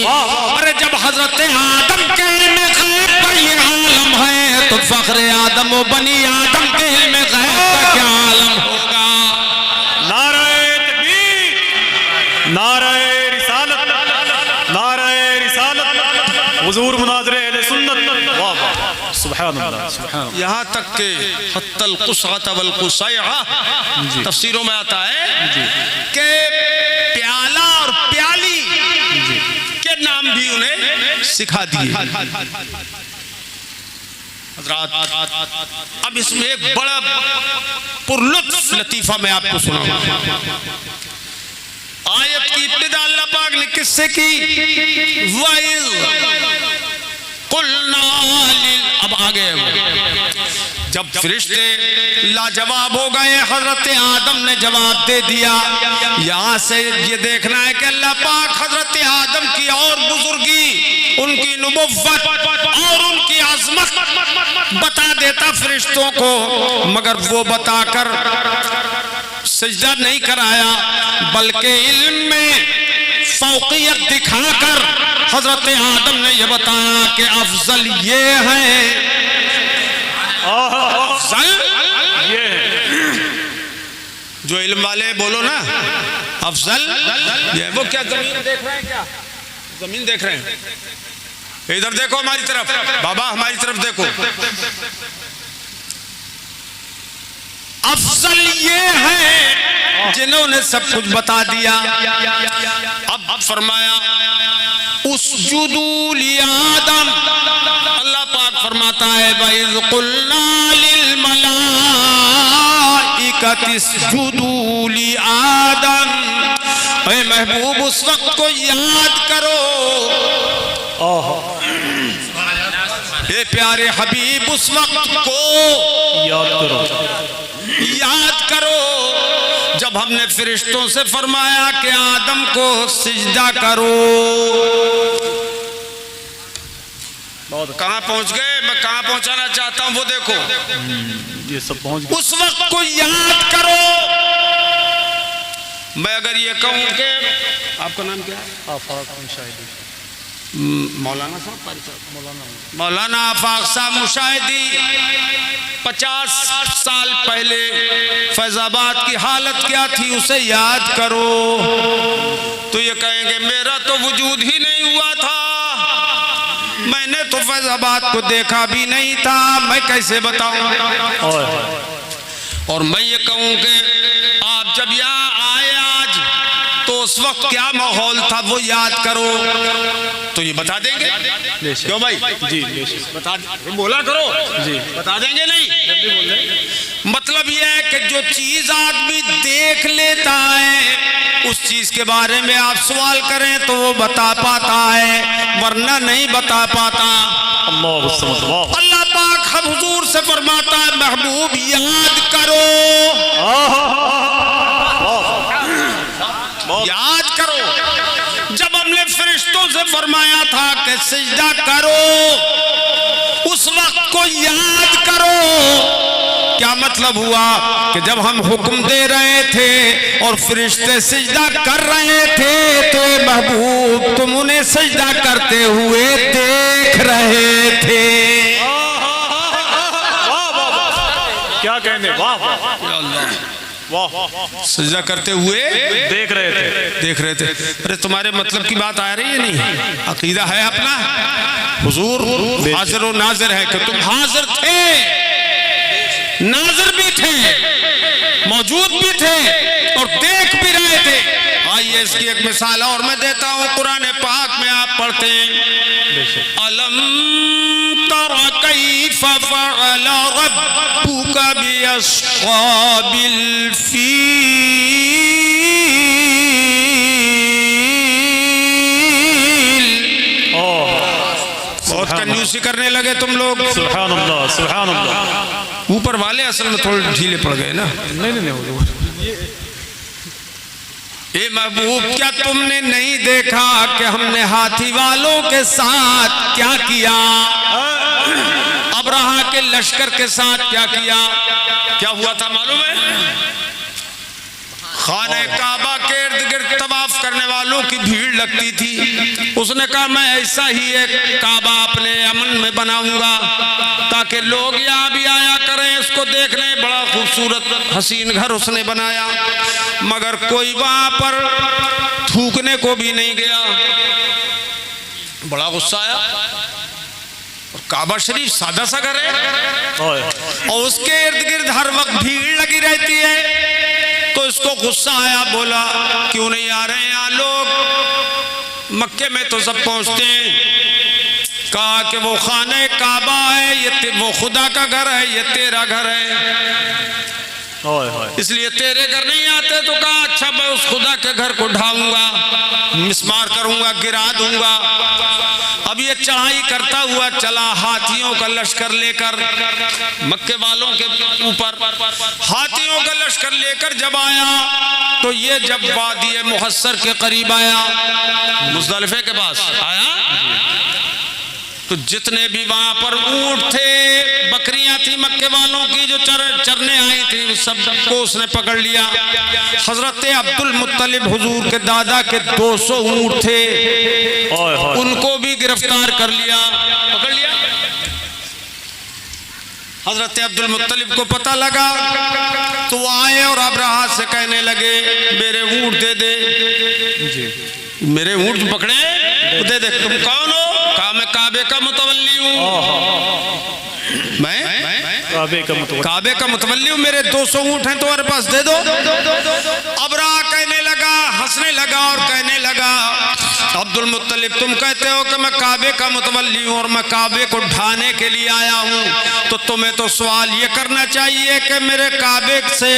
अरे जब हजरत आदम के इल्म गैब का ये आलम है, तो फख्र आदम व बनी आदम के इल्म गैब का क्या आलम होगा? नारे तकबीर, नारे रिसालत, नारे रिसालत, हुजूर मुनाज़िर अहले सुन्नत। वाह वाह, सुभान अल्लाह, सुभान अल्लाह। यहाँ तक के हत्तल कुसअत वल कुसैआ तफसीरों में आता है कि प्याला और प्याली के नाम भी उन्हें सिखा दिए। अब इसमें एक बड़ा पुरलुत्फ लतीफा मैं आपको सुनाऊंगा। आयत की इब्तिदा अल्लाह पाक ने किससे की? अब आगे जब फरिश्ते लाजवाब हो गए, हजरत आदम ने जवाब दे दिया। यहाँ से ये देखना है कि अल्लाह पाक हजरत आदम की और बुजुर्गी, उनकी नुबुव्वत और उनकी अज़मत बता देता फरिश्तों को, मगर वो बताकर सजदा नहीं कराया, बल्कि इल्म में फौकियत दिखाकर हजरत आदम ने यह बताया कि अफजल ये है, अफजल ये है। जो इल्म वाले बोलो ना, अफजल ये। वो क्या जमीन देख रहे हैं? क्या जमीन देख रहे हैं? इधर देखो हमारी तरफ, बाबा हमारी तरफ देखो। अफजल ये है जिन्होंने सब कुछ बता दिया। अब फरमाया उसजुदू ली आदम, अल्लाह पाक फरमाता है वइज़ क़ुल्ना लिल मलाइकति इसजुदू ली आदम। ऐ महबूब उस वक्त को याद करो, ये प्यारे हबीब उस वक्त को याद करो जब हमने फरिश्तों से फरमाया कि आदम को सिजदा करो। कहां पहुंच गए? मैं कहां पहुंचाना चाहता हूं वो देखो। ये सब पहुंच गए। उस वक्त को याद करो। मैं अगर ये कहूं कि आपका नाम क्या है? आफाक मुशाहिदी। मौलाना साहब, मौलाना आफाक साहब मुशाहिदी 50 साल पहले फैजाबाद की हालत क्या थी उसे याद करो, तो ये कहेंगे मेरा तो वजूद ही नहीं हुआ था, मैंने तो फैजाबाद को देखा भी नहीं था, मैं कैसे बताऊं। और मैं ये कहूं कि आप जब यहाँ आए आज, तो उस वक्त क्या माहौल था वो याद करो, तो ये बता देंगे। क्यों भाई? जी बता बोला करो जी, बता देंगे। नहीं, मतलब यह है कि जो चीज आदमी देख लेता है उस चीज के बारे में आप सवाल करें तो वो बता पाता है, वरना नहीं बता पाता। अल्लाह पाक हम हुजूर से फरमाता है महबूब याद करो, याद करो। जब हमने फरिश्तों से फरमाया था कि सिजदा करो, उस वक्त को याद करो। क्या मतलब हुआ कि जब हम हुक्म दे रहे थे और फरिश्ते सिजदा कर रहे थे, तो महबूब तुम उन्हें सिजदा करते हुए देख रहे थे। क्या कहने, वाह वाह सिजदा करते हुए देख रहे थे। देख रहे थे। अरे तुम्हारे मतलब की बात आ रही है नहीं? अकीदा है अपना, हुजूर हाजिर और नाजिर है कि तुम हाजिर थे, नाजिर भी थे, मौजूद भी थे और देख भी रहे थे। आइए इसकी एक मिसाल और मैं देता हूँ। कुरान पाक में आप पढ़ते हैं, अलम तरा कैफ फअल रब्बुका बिअस्हाबिल फील। बहुत कंजूसी करने लगे तुम लोग। सुभान अल्लाह, सुभान अल्लाह। ऊपर वाले असल में थोड़े ढीले पड़ गए ना। नहीं ए महबूब, क्या तुमने नहीं देखा कि हमने हाथी वालों के साथ क्या किया, अबरहा के लश्कर के साथ क्या किया? क्या हुआ था मालूम है? खाने काबा के इर्द गिर्द तवाफ करने वालों की भीड़ लगती थी। उसने कहा मैं ऐसा ही एक काबा अपने अमन में बनाऊंगा ताकि लोग यहाँ भी आया करें इसको देखने। बड़ा खूबसूरत हसीन घर उसने बनाया, मगर कोई वहां पर थूकने को भी नहीं गया। बड़ा गुस्सा आया। और काबा शरीफ सादा सा घर है और उसके इर्द गिर्द हर वक्त भीड़ लगी रहती है। तो इसको गुस्सा आया, बोला क्यों नहीं आ रहे यहाँ लोग? मक्के में तो सब पहुंचते हैं। कहा कि वो खाने काबा है, ये वो खुदा का घर है, ये तेरा घर है, इसलिए तेरे घर नहीं आते। तो कहा अच्छा मैं उस खुदा के घर को ढाऊंगा, मिसमार करूंगा, गिरा दूंगा। अब ये चढ़ाई करता हुआ चला हाथियों का लश्कर लेकर, मक्के वालों के ऊपर हाथियों का लश्कर लेकर जब आया तो ये जब वादी मुहस्सर के करीब आया, मुज़दलिफे के पास आया, तो जितने भी वहां पर ऊंट थे, बकरियां थी मक्के वालों की जो चरने आई थी, सबको उसने पकड़ लिया। हजरत अब्दुल मुत्तलिब हुजूर के दादा के 200 ऊंट थे, उनको भी गिरफ्तार कर लिया, पकड़ लिया। हजरत अब्दुल मुत्तलिब को पता लगा तो वो आए और अबरहा से कहने लगे मेरे ऊंट दे दे। मेरे ऊंट पकड़े दे दे। तुम कौन हो? कहा मैं काबे का मुतवल्ली हूँ। मैं काबे का मुतवल्ली हूँ, मेरे 200 ऊंट हैं तुम्हारे पास, दे दो। अबरहा कहने लगा, हंसने लगा और कहने लगा अब्दुल मुत्तलिब तुम कहते हो कि मैं काबे का मुतवल्ली हूँ और मैं काबे को ढाने के लिए आया हूँ, तो तुम्हें तो सवाल ये करना चाहिए कि मेरे काबे से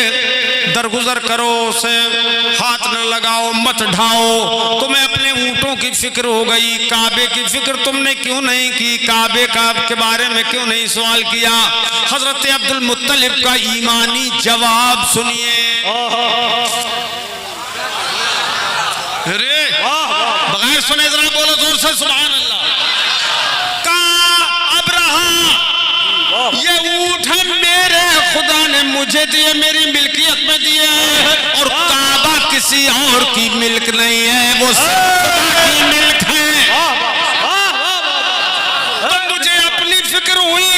दरगुजर करो, उसे हाथ न लगाओ, मत ढाओ। तुम्हें अपने ऊँटों की फिक्र हो गई, काबे की फिक्र तुमने क्यों नहीं की? काबे का के बारे में क्यों नहीं सवाल किया? हजरत अब्दुल मुत्तलिब का ईमानी जवाब सुनिए। बगैर सुने जरा बोलो जोर से सुभान अल्लाह। का अबरहा ये ऊंट है मेरे, खुदा ने मुझे दिए, मेरी मिल्कियत में दिए हैं, और काबा किसी और की मिल्क नहीं है, वो खुदा की मिल्क है। तो मुझे अपनी फिक्र हुई,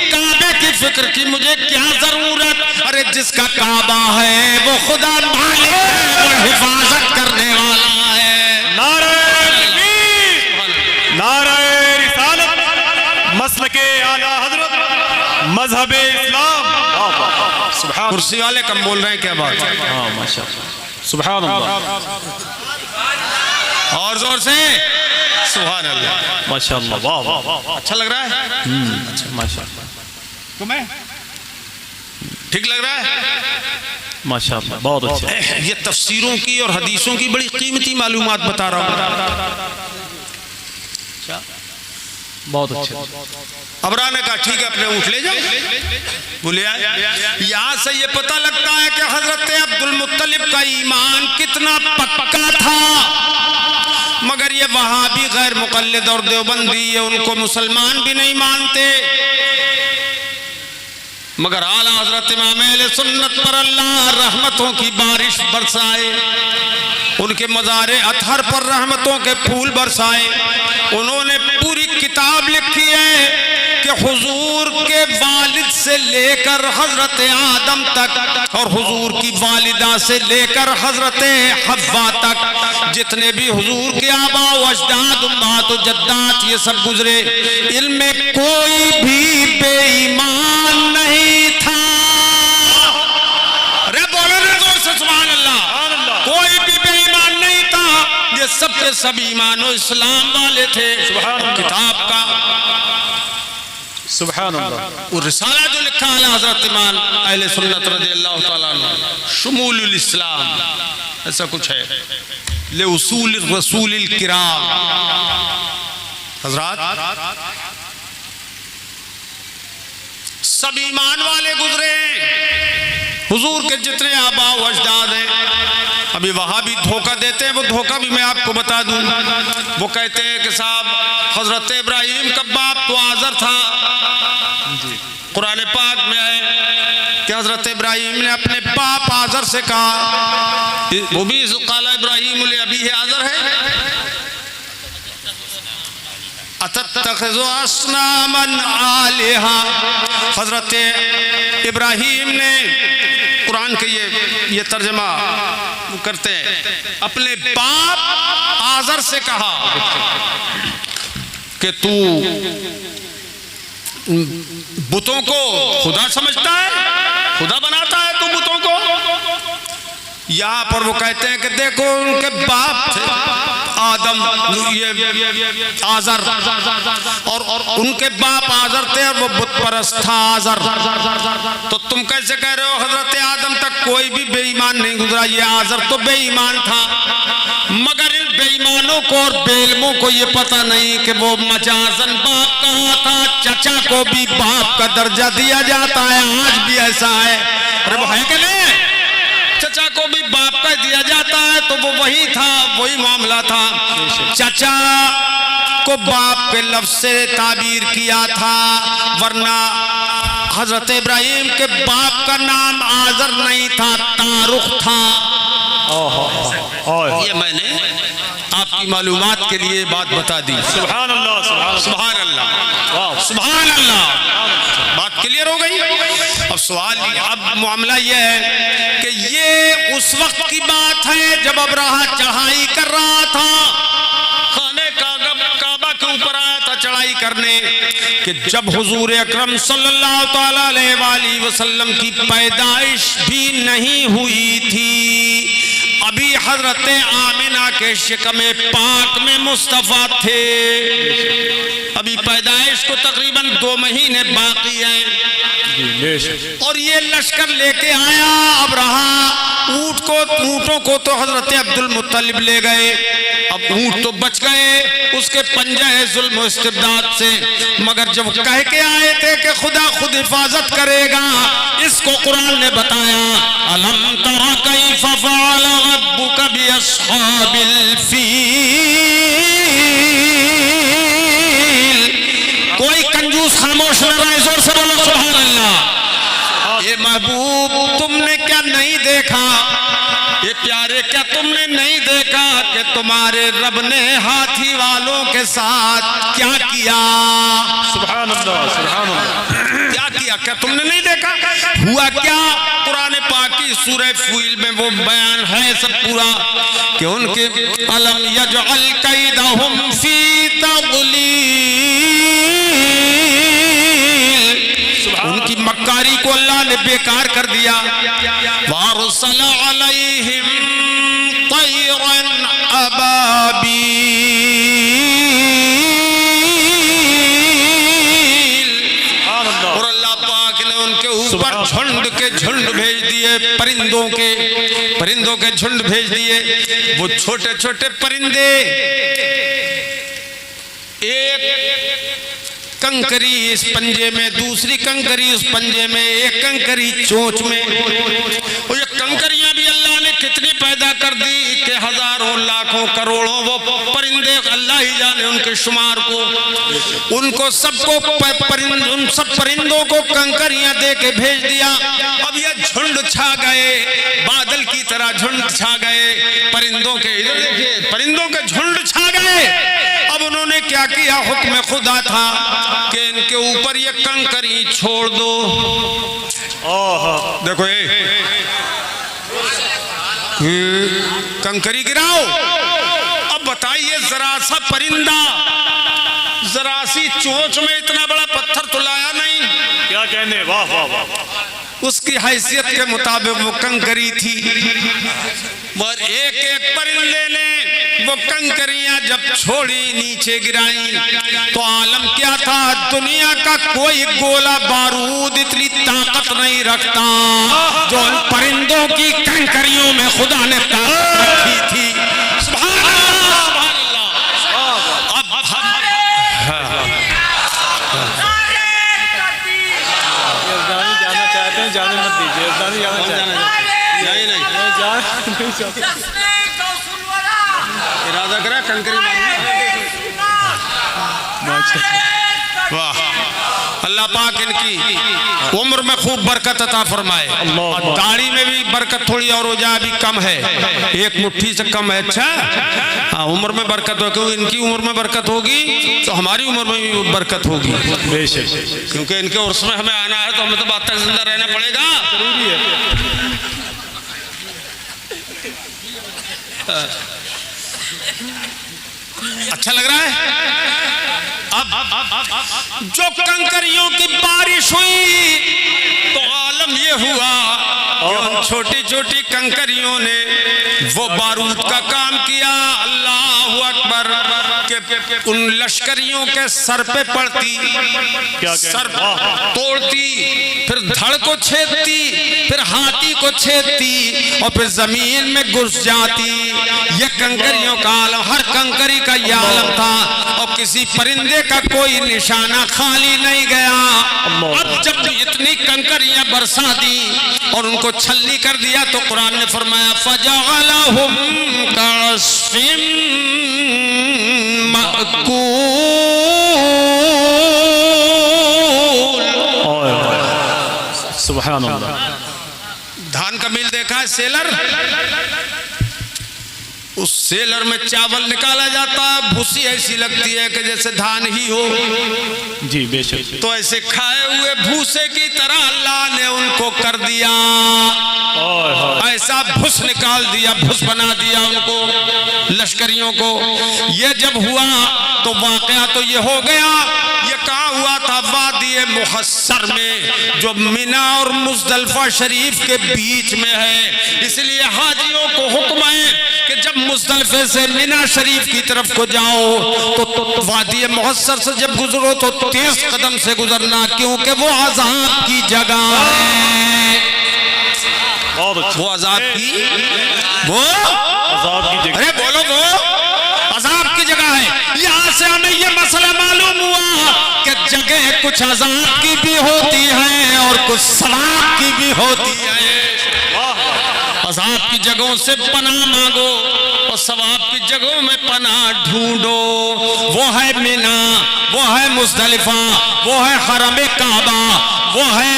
काबे की फिक्र की मुझे क्या जरूरत? अरे जिसका काबा है वो खुदा मालिक है, वो हिफाजत करने वाला है। नारे रिसालत, मसलके आला हजरत, मजहबे इस्लाम। कुर्सी वाले कम बोल रहे हैं, क्या बात है? हाँ माशाअल्लाह, सुभान अल्लाह, और जोर से सुभान अल्लाह, माशाअल्लाह, वाह वाह, अच्छा लग रहा है? अच्छा माशाअल्लाह, तुम्हें ठीक लग रहा है? माशाअल्लाह, बहुत अच्छा। ये तफसीरों की और हदीसों की बड़ी कीमती मालूमात बता रहा हूँ। बहुत अच्छा। अबरा ने कहा ठीक है अपने ऊँट ले जाओ, बोले यहाँ से ये पता लगता है कि हजरत अब्दुल मुत्तलिब का ईमान कितना पक्का था। मगर ये वहाबी गैर मुक़ल्लिद और देवबंदी ये उनको मुसलमान भी नहीं मानते। मगर आला हजरत इमाम अहले सुन्नत पर अल्लाह रहमतों की बारिश बरसाए, उनके मज़ारे अतहर पर रहमतों के फूल बरसाए। उन्होंने पूरी किताब लिखी है कि हुजूर के वालिद से लेकर हजरत आदम तक और हुजूर की वालिदा से लेकर हजरत हव्वा तक जितने भी हुजूर के आबा व अजदाद उम्मात व जद्दात ये सब गुजरे, इनमें कोई भी बेईमान नहीं था। अरे बोलो ना जोर से सुभान अल्लाह। कोई भी बेईमान नहीं था, ये सब के सब ईमान और इस्लाम वाले थे। किताब का सुभान अल्लाह, वो रिसाला जो लिखा है हजरत इमाम अहले सुन्नत रज़ियल्लाहु ताला अन्हु, शुमूलुल इस्लाम ऐसा कुछ है, ले उसूल रसूलिल किराम। हजरत सब ईमान वाले गुजरे, हुजूर के जितने आबा व अजदाद हैं। अभी वहाँ भी धोखा देते हैं, वो धोखा भी मैं आपको बता दूं। वो कहते हैं कि साहब हजरत इब्राहीम का बाप तो आज़र था। कुरान पाक में है कि हजरत इब्राहीम ने अपने बाप आज़र से कहा, वो भी क़ाला इब्राहीम ले अबी है आज़र है, अतत्तखिज़ु अस्नामन आलिहा। हजरत इब्राहीम ने कुरान के ये तर्जमा करते हैं, अपने बाप आज़र से कहा कि तू बुतों को खुदा समझता है, खुदा बनाता है तू बुतों को। यहाँ पर वो कहते हैं कि देखो उनके बाप थे आदम, ये आज़र, और उनके बाप आज़र थे और वो बुत परस्त था आज़र। तो तुम कैसे कह रहे हो हजरत आदम तक कोई भी बेईमान नहीं गुजरा, ये आज़र तो बेईमान था। मगर इन बेईमानों को और बेइल्मों को ये पता नहीं कि वो मजाजन बाप कहा था, चचा को भी बाप का दर्जा दिया जाता है, आज भी ऐसा है। अरे वो है कि नहीं, चचा को भी बाप का दिया जाता है, तो वो वही था, वही मामला था। चचा को बाप के लफ्ज से ताबीर किया था, वरना हजरत इब्राहीम के बाप का नाम आज़र नहीं था, तारुख था। ये मैंने आपकी मालूमात के लिए बात बता दी। सुभान अल्लाह, सुभान अल्लाह, सुभान अल्लाह। बात क्लियर हो गई। अब सवाल, अब मामला यह है कि ये उस वक्त की बात है जब अब्राहा चढ़ाई कर रहा था, खाने काबा के ऊपर आया था चढ़ाई करने, कि जब हुजूर अकरम सल्लल्लाहु ताला अलैहि वसल्लम की पैदाइश भी नहीं हुई थी, अभी हजरत आमिना के शिकमे पाक में मुस्तफा थे, अभी पैदाइश को तकरीबन 2 महीने बाकी हैं। और ये लश्कर लेके आया अब्राहा, ऊँटों को तो हजरत अब्दुल मुत्तलिब ले गए, अब ऊँट तो बच गए उसके पंजे जुल्म इस्तिबदाद से। मगर जब कह के आए थे कि खुदा खुद हिफाजत करेगा, इसको कुरान ने बताया, अलम तरा कैफ फ़अल रब्बुका बि अस्हाबिल फील। कोई कंजूस खामोश न रहे, जोर से बोलो सुभान अल्लाह। ये महबूब तुमने क्या नहीं देखा, ये प्यारे क्या तुमने नहीं देखा कि तुम्हारे रब ने हाथी वालों के साथ क्या किया। सुभान अल्लाह, सुभान अल्लाह। क्या किया, क्या तुमने नहीं देखा, हुआ क्या। कुरान पाक की सूरह फील में वो बयान है सब पूरा कि उनके अलम यजअल कैदहुम फी तग़लील, उनकी मक्कारी को अल्लाह ने बेकार कर दिया। वारसल अलैहिम तैरन अबाबील, और अल्लाह पाक ने उनके ऊपर झुंड के झुंड भेज दिए, परिंदों के झुंड भेज दिए। वो छोटे छोटे परिंदे, एक कंकरी इस पंजे में, दूसरी कंकरी उस पंजे में, एक कंकरी चोंच में। और ये कंकरियां भी अल्लाह ने कितनी पैदा कर दी कि हजारों लाखों करोड़ों वो परिंदे, अल्लाह ही जाने उनके शुमार को। उनको सबको उन सब परिंदों को कंकरियां दे के भेज दिया। अब ये झुंड छा गए, बादल की तरह झुंड छा गए परिंदों के। इधर देखिए, परिंदों के झुंड छा गए। अब उन्होंने क्या किया, हुक्म खुदा था कि इनके ऊपर ये कंकरी छोड़ दो। देखो ये कंकरी गिराओ, बताइए, जरा सा परिंदा, जरा सी चोंच में इतना बड़ा पत्थर तो लाया नहीं। क्या कहने, वाह वाह वाह। उसकी हैसियत के मुताबिक वो कंकरी थी। और एक एक परिंदे ने वो कंकरियां जब छोड़ी, नीचे गिराई, तो आलम क्या था, दुनिया का कोई गोला बारूद इतनी ताकत नहीं रखता जो उन परिंदों की कंकरियों में खुदा ने ताकत रखी थी। सुभान अल्लाह, सुभान अल्लाह। अब जाना चाहते हैं, जाने मत दीजिए। जाना चाहते हैं, नहीं नहीं इरादा करा कंकरी वाह। अल्लाह पाक इनकी उम्र में खूब बरकत अता फरमाए। दाढ़ी में भी बरकत थोड़ी और हो जाए, अभी कम है, एक मुट्ठी से कम है। अच्छा हाँ, उम्र में बरकत हो, क्योंकि इनकी उम्र में बरकत होगी तो हमारी उम्र में भी बरकत होगी बेशक, क्योंकि इनके उर्स में हमें आना है तो हमें तो बात तक जिंदा रहना पड़ेगा। जरूरी है। अच्छा लग रहा है। अब जो कंकरियों की बारिश हुई तो आलम ये हुआ कि उन छोटी छोटी कंकरियों ने वो बारूद का काम किया। अल्लाह अकबर के उन लश्करियों के सर पे पड़ती, सर तोड़ती, फिर धड़ को छेदती, फिर हाथी को छेदती और फिर जमीन में घुस जाती। ये कंकरियों का आलम, हर कंकरी का ये आलम था और किसी परिंदे का कोई निशाना खाली नहीं गया। अब जब इतनी कंकरियां बरसा दी और उनको छल्ली कर दिया तो कुरान ने फरमाया फजअलहुम कअस्फिम मअकूल। सुभान अल्लाह। धान का मिल देखा है सेलर, उस सेलर में चावल निकाला जाता है, भूसी ऐसी लगती है कि जैसे धान ही हो। जी बेशक। तो ऐसे खाए हुए भूसे की तरह अल्लाह ने उनको कर दिया, ऐसा भूस निकाल दिया, भूस बना दिया उनको, लश्करियों को। ये जब हुआ तो वाकया तो ये हो गया। ये कहाँ हुआ था? वादी मुहस्सर में, जो मिना और मुज़दलिफ़ा शरीफ के बीच में है। इसलिए हाजियों को हुक्म है कि जब मुज़दलिफ़े से मिना शरीफ की तरफ को जाओ तो वादी मुहस्सर से जब गुजरो तो तेज कदम से गुजरना, क्योंकि वो अज़ाब की जगह है। वो अज़ाब की, वो अज़ाब की जगह, अरे बोलो, वो अज़ाब की जगह है। यहाँ से हमें ये मसला मालूम हुआ कि जगह कुछ अज़ाब की भी होती है और कुछ सवाब की भी होती है। अज़ाब की जगहों से पनाह मांगो और सवाब की जगहों में पनाह ढूंढो। वो है मिना, वो है मुज़दलिफ़ा, वो है हरम काबा, वो है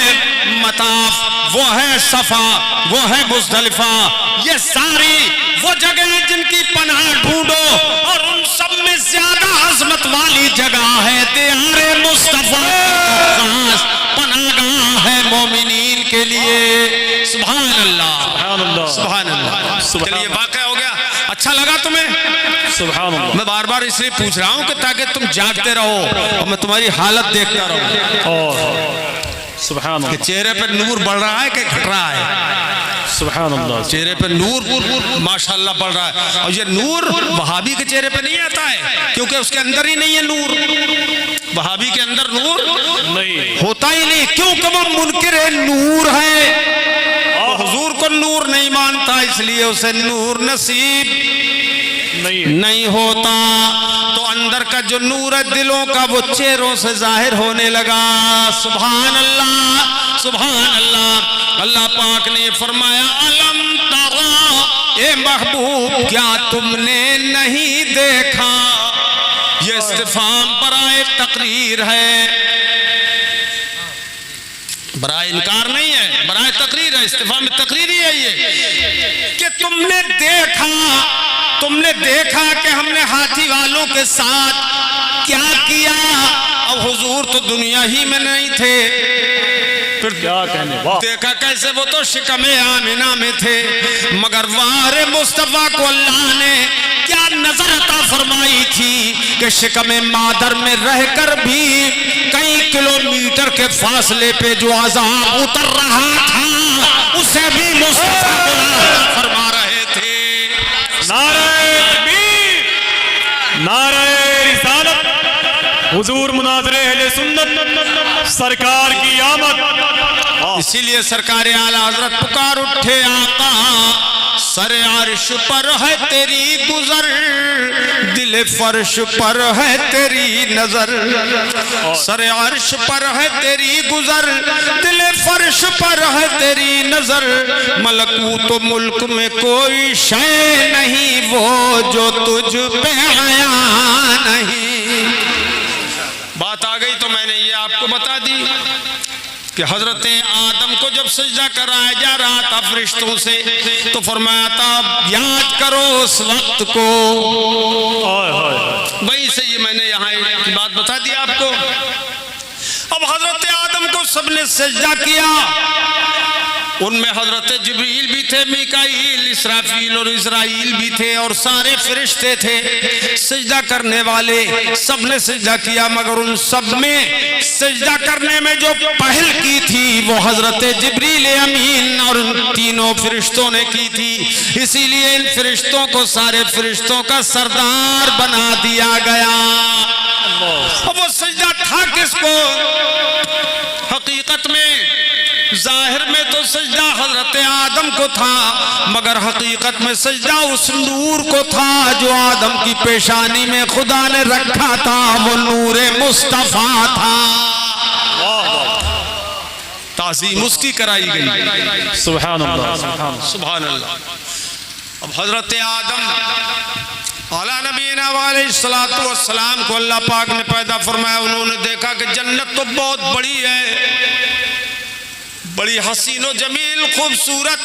मताफ, वो है सफा, वो है मुज़दलिफ़ा। ये सारी वो जगह जिनकी पनाह ढूंढो और उन सब में ज्यादा अज़मत वाली जगह है दियारे मुस्तफ़ा, पनाहगाह है मोमिनीन के लिए। सुभान अल्लाह, सुभान अल्लाह। चलिए वाक़या हो गया, अच्छा लगा तुम्हें? सुभान अल्लाह। मैं बार बार इसलिए पूछ रहा हूँ कि ताकि तुम जागते रहो और मैं तुम्हारी हालत देखता रहूँ। सुभान अल्लाह। चेहरे पर नूर बढ़ रहा है कि घट रहा है? सुभान अल्लाह। चेहरे पर नूर माशाअल्लाह बढ़ रहा है। और ये नूर वहाबी के चेहरे पे नहीं आता है, क्योंकि उसके अंदर ही नहीं है नूर। वहाबी के अंदर नूर नहीं होता ही नहीं, क्योंकि वो मुनकिर नूर है। हुजूर को नूर नहीं मानता, इसलिए उसे नूर नसीब नहीं होता। तो अंदर का जो नूर है दिलों का, वो चेहरों से जाहिर होने लगा। सुभान अल्लाह, सुभान अल्लाह। अल्लाह पाक ने फरमाया अलम तरा, ए महबूब क्या तुमने नहीं देखा। ये इस्तिफाम बराए तकरीर है, बराए इनकार नहीं है, बराए तकरीर है। इस्तिफाम में तकरीर ही है ये कि तुमने देखा कि हमने हाथी वालों के साथ क्या किया। अब हुजूर तो दुनिया ही में नहीं थे, फिर क्या कहने। देखा कैसे? वो तो शिकमे आमिना में थे, मगर वारे मुस्तफा को अल्लाह ने क्या नजर अता के शिकमे मादर में रहकर भी कई किलोमीटर के फासले पे जो अज़ाब उतर रहा था उसे भी मुस्तफा फरमा रहे थे। नारे तकबीर, नारे रिसालत, हुजूर मुनाज़िरे अहले सुन्नत, सरकार की आमद। इसीलिए सरकार आला हजरत पुकार उठे, आका सर अर्श पर है तेरी गुजर, दिल फर्श पर है तेरी नजर। सर अर्श पर है तेरी गुजर, दिल फर्श पर है तेरी नजर। मलकूत मुल्क में कोई शय नहीं वो जो तुझ पे आया नहीं। बात आ गई तो मैंने ये आपको बता दी कि हजरत आदम को जब सजदा कराया जा रहा था फरिश्तों से, तो फरमाया था याद करो उस वक्त को। वहीं से ये मैंने यहाँ एक बात बता दी आपको। अब हजरत आदम को सबने सजदा किया, उनमें हजरत जिब्रील भी थे, मीकाईल, इसराफील और इजराइल भी थे और सारे फरिश्ते थे सजदा करने वाले। सबने सजदा किया, मगर उन सब में सजदा करने में जो पहल की थी वो हजरत जिब्रील अमीन और उन तीनों फरिश्तों ने की थी। इसीलिए इन फरिश्तों को सारे फरिश्तों का सरदार बना दिया गया। अब वो सजदा था किसको? हकीकत में जाहिर में तो सजदा हजरत आदम को था, मगर हकीकत में सजदा उस नूर को था जो आदम की पेशानी में खुदा ने रखा था। वो नूरे मुस्तफा था। ताज़ीम उसकी कराई गई। सुभान अल्लाह, सुभान अल्लाह। अब हजरत आदम आला नबीना अलैहिस्सलातु वस्सलाम को अल्लाह पाक ने पैदा फरमाया। उन्होंने देखा कि जन्नत तो बहुत बड़ी है, बड़ी हसीनो जमील खूबसूरत,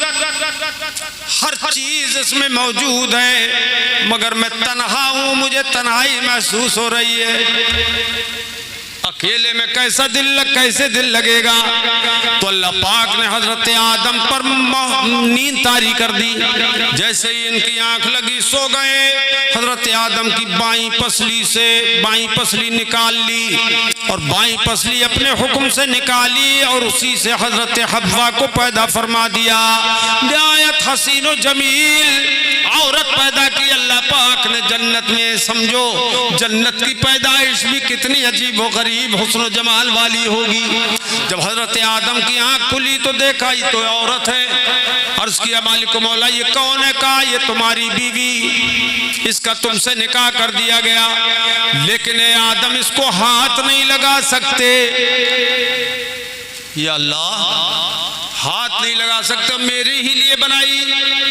हर चीज इसमें मौजूद है, मगर मैं तन्हा हूं, मुझे तन्हाई महसूस हो रही है। अकेले में कैसे दिल लगेगा? तो अल्लाह पाक ने हजरत आदम पर नींद तारी कर दी। जैसे ही इनकी आंख लगी सो गए। हजरत आदम की बाईं पसली से बाईं पसली निकाल ली और बाईं पसली अपने हुक्म से निकाली और उसी से हजरत हव्वा को पैदा फरमा दिया। निहायत हसीनो जमील औरत पैदा की अल्लाह पाक ने जन्नत में। समझो जन्नत की पैदाइश भी कितनी अजीब व गरीब हुस्न जमाल वाली होगी। जब हजरत आदम की आंख खुली तो देखा ये तो औरत है। अर्ज किया मालिक मौला ये कौन है? कहा ये तुम्हारी बीवी, इसका तुमसे निकाह कर दिया गया, लेकिन आदम इसको हाथ नहीं लगा सकते। या अल्लाह, हाथ नहीं लगा सकते, मेरे ही लिए बनाई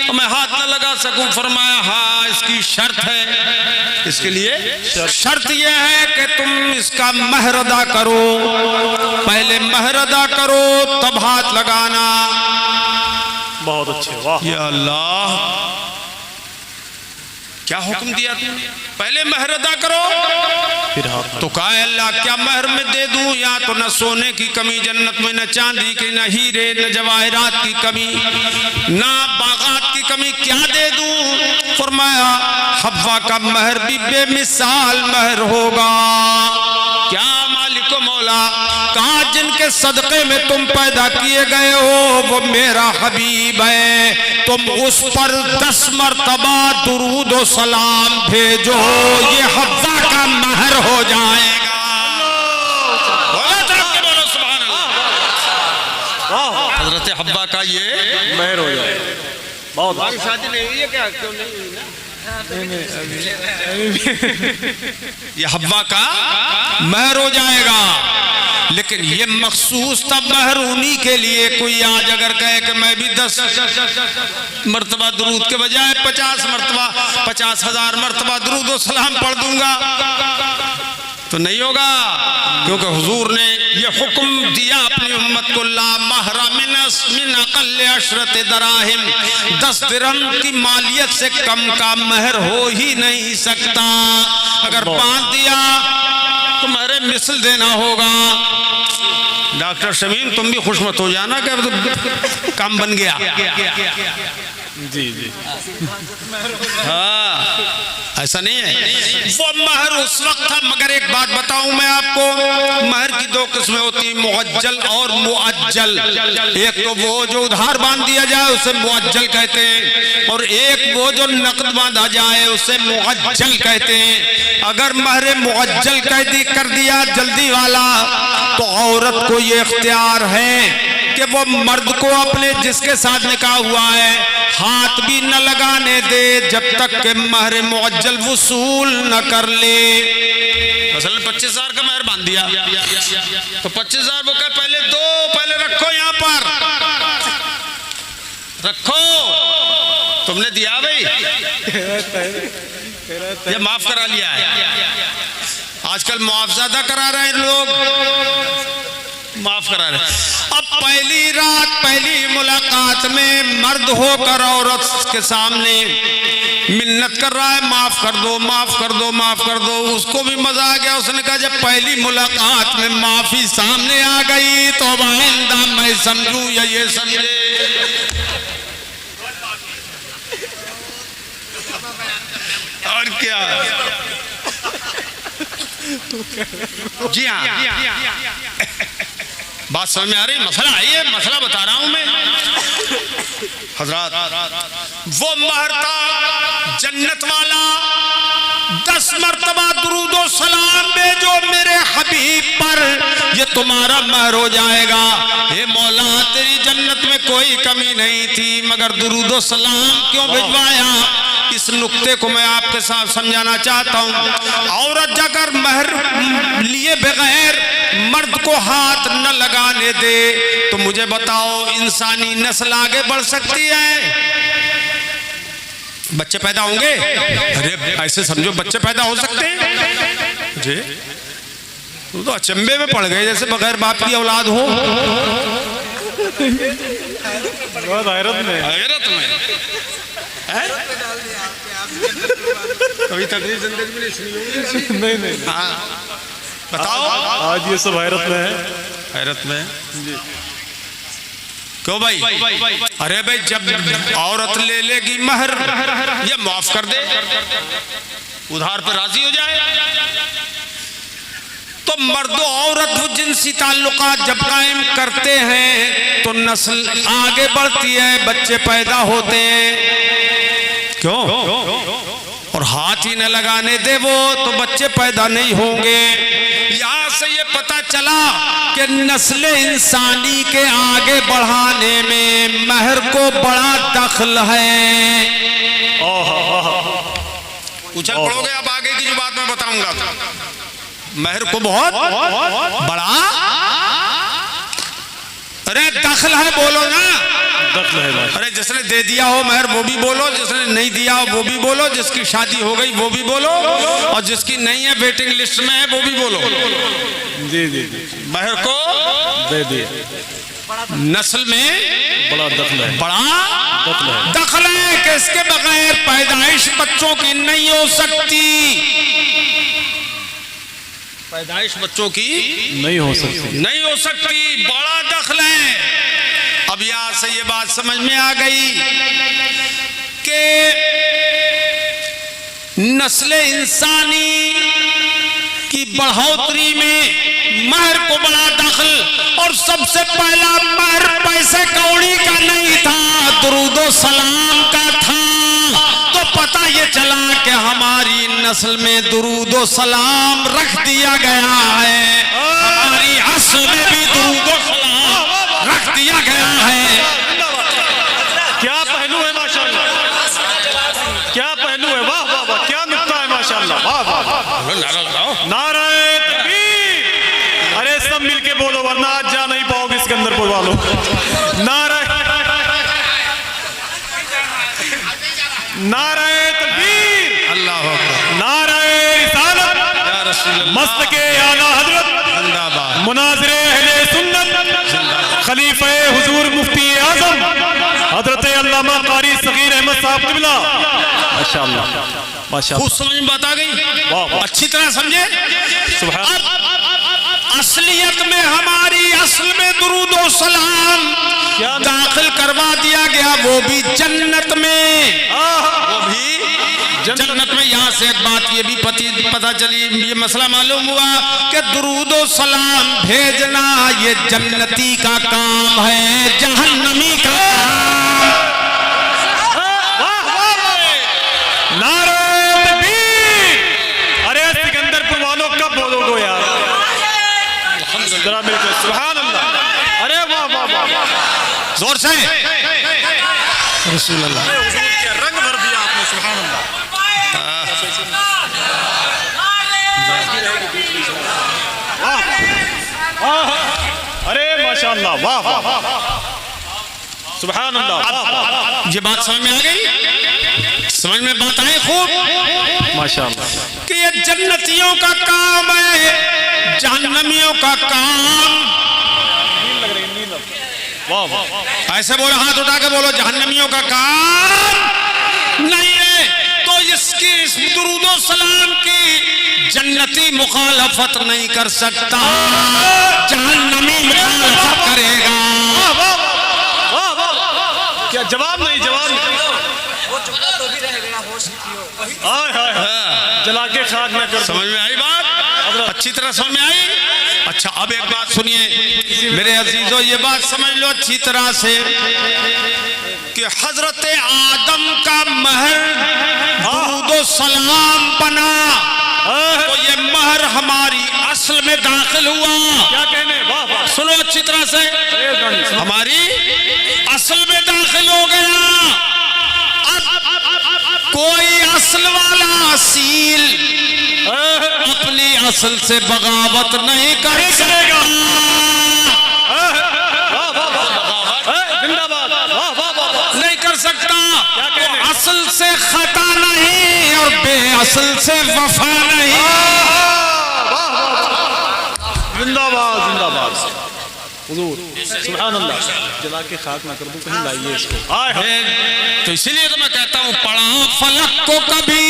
और मैं हाथ न लगा सकूं। फरमाया हाँ इसकी शर्त है। इसके लिए शर्त यह है कि तुम इसका महर अदा करो, पहले महर अदा करो तब हाथ लगाना। बहुत अच्छे, वाह। या अल्लाह, क्या हुक्म दिया तुमने? पहले महर अदा करो फिर हाथ। तो कहा अल्लाह क्या महर में दे दूं? या तो न सोने की कमी जन्नत में, न चांदी की, न हीरे, न जवाहरात की कमी, न बागात की कमी, क्या दे दूं? फरमाया हव्वा का महर भी बेमिसाल महर होगा। क्या मालिक मौला? कहा जिनके सदक़े में तुम पैदा किए गए हो वो मेरा हबीब है, तुम उस पर 10 मरतबा दुरूद व सलाम भेजो, ये हव्वा का महर हो जाएगा। बोलो सुभान अल्लाह। हजरत हव्वा का ये महर हो जाए। बहुत शादी नहीं हुई है क्या? क्यों नहीं हुई ना? ये हव्वा का महर हो जाएगा। लेकिन ये मखसूस तब महर उन्हीं के लिए। कोई आज अगर कहे कि मैं भी 10 मरतबा दुरूद के बजाय 50 मरतबा 50,000 मरतबा दुरूद व सलाम पढ़ दूंगा तो नहीं होगा, क्योंकि हुजूर ने ये हुक्म दिया अपनी उम्मत को, ला महरा मिन अक़ल्ल अशरत दराहिम, 10 दिरहम की मालियत से कम का महर हो ही नहीं सकता। अगर 5 दिया तो महर मिसल देना होगा। डॉक्टर शमीम तुम भी खुश मत हो जाना कि तो काम बन गया। जी जी। हाँ ऐसा नहीं है। वो महर उस वक्त था, मगर एक बात बताऊं मैं आपको, महर की दो किस्में होती हैं, मुअज्जल और मुअज्जल। एक तो वो जो उधार बांध दिया जाए उसे मुअज्जल कहते हैं, और एक वो जो नकद बांधा जाए उसे मुअज्जल कहते हैं। अगर महर मुअज्जल कर दिया जल्दी वाला, तो औरत को ये इख्तियार है कि वो मर्द को अपने जिसके साथ निकाह हुआ है हाथ भी न लगाने दे जब तक कि महर मुअज्जल वसूल न कर ले। असल 25,000 का महर बांध दिया तो 25,000 वो कहे पहले दो, पहले रखो, यहाँ पर रखो, तुमने दिया भाई, ये माफ करा लिया है। आजकल मुआवजा करा रहे हैं लोग, माफ करा रहे हैं। अब पहली रात पहली मुलाकात में मर्द होकर औरत के सामने मिन्नत कर रहा है, माफ कर दो, माफ कर दो, माफ कर दो। उसको भी मजा आ गया, उसने कहा जब पहली मुलाकात में माफी सामने आ गई तो आइंदा मैं समझूं या ये समझे। और क्या जी हाँ, बात समझ में आ रही? मसला है ये, मसला बता रहा हूं मैं हजरात। वो महर था जन्नत वाला, 10 मरतबा दुरूदो सलाम भेजो मेरे हबीब पर, ये तुम्हारा महर हो जाएगा। हे मौला तेरी जन्नत में कोई कमी नहीं थी, मगर दुरूदो सलाम क्यों भिजवाया? इस नुक्ते को मैं आपके साथ समझाना चाहता हूँ। औरत अगर महर लिए बगैर मर्द को हाथ न लगाने दे तो मुझे बताओ इंसानी नस्ल आगे बढ़ सकती है? बच्चे पैदा होंगे? अरे ऐसे समझो बच्चे पैदा हो सकते हैं जी, तुम तो अचंभे में पड़ गए जैसे बगैर बाप की औलाद हो। हैरत में कभी तकलीफ जिंदगी में नहीं सुनी? नहीं। हाँ बताओ, आज ये सब हैरत में है। हैरत में जी। क्यों भाई? अरे भाई जब औरत ले लेगी महर, ये माफ कर दे, उधार पर राजी हो जाए, तो मर्दो औरत जिनसी ताल्लुकात जब कायम करते हैं तो नस्ल आगे बढ़ती है, बच्चे पैदा होते हैं। क्यों? और हाथ ही न लगाने दे वो तो बच्चे पैदा नहीं होंगे। यहाँ से ये पता चला कि नस्ल इंसानी के आगे बढ़ाने में महर को बड़ा दखल है। उछल पड़ोगे अब आगे की जो बात मैं बताऊंगा, महर को बहुत बड़ा अरे दखल है, बोलो ना दखल है। अरे जिसने दे दिया हो महर वो भी बोलो, जिसने नहीं दिया हो वो भी बोलो, जिसकी शादी हो गई वो भी बोलो, और जिसकी नहीं है वेटिंग लिस्ट में है वो भी बोलो। जी जी जी, महर को दे दिया। नस्ल में बड़ा दखल है, बड़ा दखल है कि इसके बगैर पैदाइश बच्चों की नहीं हो सकती, पैदाइश बच्चों की नहीं हो सकती, बड़ा दखल है। अब यहां से ये बात समझ में आ गई कि नस्ल इंसानी की बढ़ोतरी में महर को बड़ा दखल, और सबसे पहला महर पैसे कौड़ी का नहीं था, दुरूदो सलाम का था। तो पता ये चला कि हमारी नस्ल में दुरूदो सलाम रख दिया गया है, हमारी अस्ल में भी दुरूदो सलाम रख दिया गया है। क्या पहलू है माशाल्लाह, क्या पहलू है, वाह वाह वाह, क्या नुक्ता है माशाल्लाह, वाह वाह। नारे तकबीर, अरे सब मिलके बोलो वरना आज जा नहीं पाओगे इसके अंदर, बोलवा लो नारे नारे तकबीर, अल्लाह नारे रिसालत, मस्तके आला हजरत, मुनाज़िरे अहले सुन्नत, खलीफे हुजूर मुफ्ती आज़म हजरत अल्लामा कारी सगीर अहमद साहब क़िबला, माशाअल्लाह माशाअल्लाह। कुछ समझ में बात आ गई, अच्छी तरह समझे। असलियत में हमारी असल में दुरूदो सलाम दाखिल करवा दिया गया, वो भी जन्नत में, वो भी जन्नत में। यहाँ से एक बात ये भी पता चली, ये मसला मालूम हुआ कि दुरूदो सलाम भेजना ये जन्नती का काम है, जहन्नमी का नारे तकबीर। अरे सिकंदरपुर वालों कब बोलोगे यार, जरा मिलकर सुभान अल्लाह। अरे वाह वाह वाह, जोर से रसूल अल्लाह रंग भर दिया आपने, सुभान अल्लाह। अरे माशाअल्लाह, वाह वाह, सुभान अल्लाह। ये बात समझ में आ गई, समझ में बात आई खूब माशाअल्लाह कि ये जन्नतियों का काम है, जहन्नमियों का काम। वाह वाह, ऐसे बोलो, हाथ उठा के बोलो, जहन्नमियों का काम नहीं है। तो इसकी इस दुरूदो सलाम की जन्नती मुखालफत नहीं कर सकता, जहन्नमी मुखालफत करेगा। क्या जवाब नहीं, जवाब नहीं। जला के खाक न कर। समझ में आई बात, अच्छी तरह समझ में आई। अच्छा अब एक बात सुनिए मेरे अजीजों, ये बात समझ लो अच्छी तरह से कि हजरत आदम का महर दुरूदो सलाम बना, तो ये महर हमारी असल में दाखिल हुआ। क्या कहने, वाह वाह, सुनो अच्छी तरह से, हमारी असल में दाखिल हो गया। अब कोई असल वाला असील अपनी असल से बगावत नहीं कर सकेगा। जिंदाबाद, वाह वाह वाह, नहीं कर सकता। असल से खता नहीं और बेअसल से वफा नहीं। जिंदाबाद जिंदाबाद, हुजूर सुभान अल्लाह। जला के खाक ना कर दूं, कहीं लाइए इसको। आए तो इसीलिए तो मैं कहता हूँ, पढ़ा फलक को कभी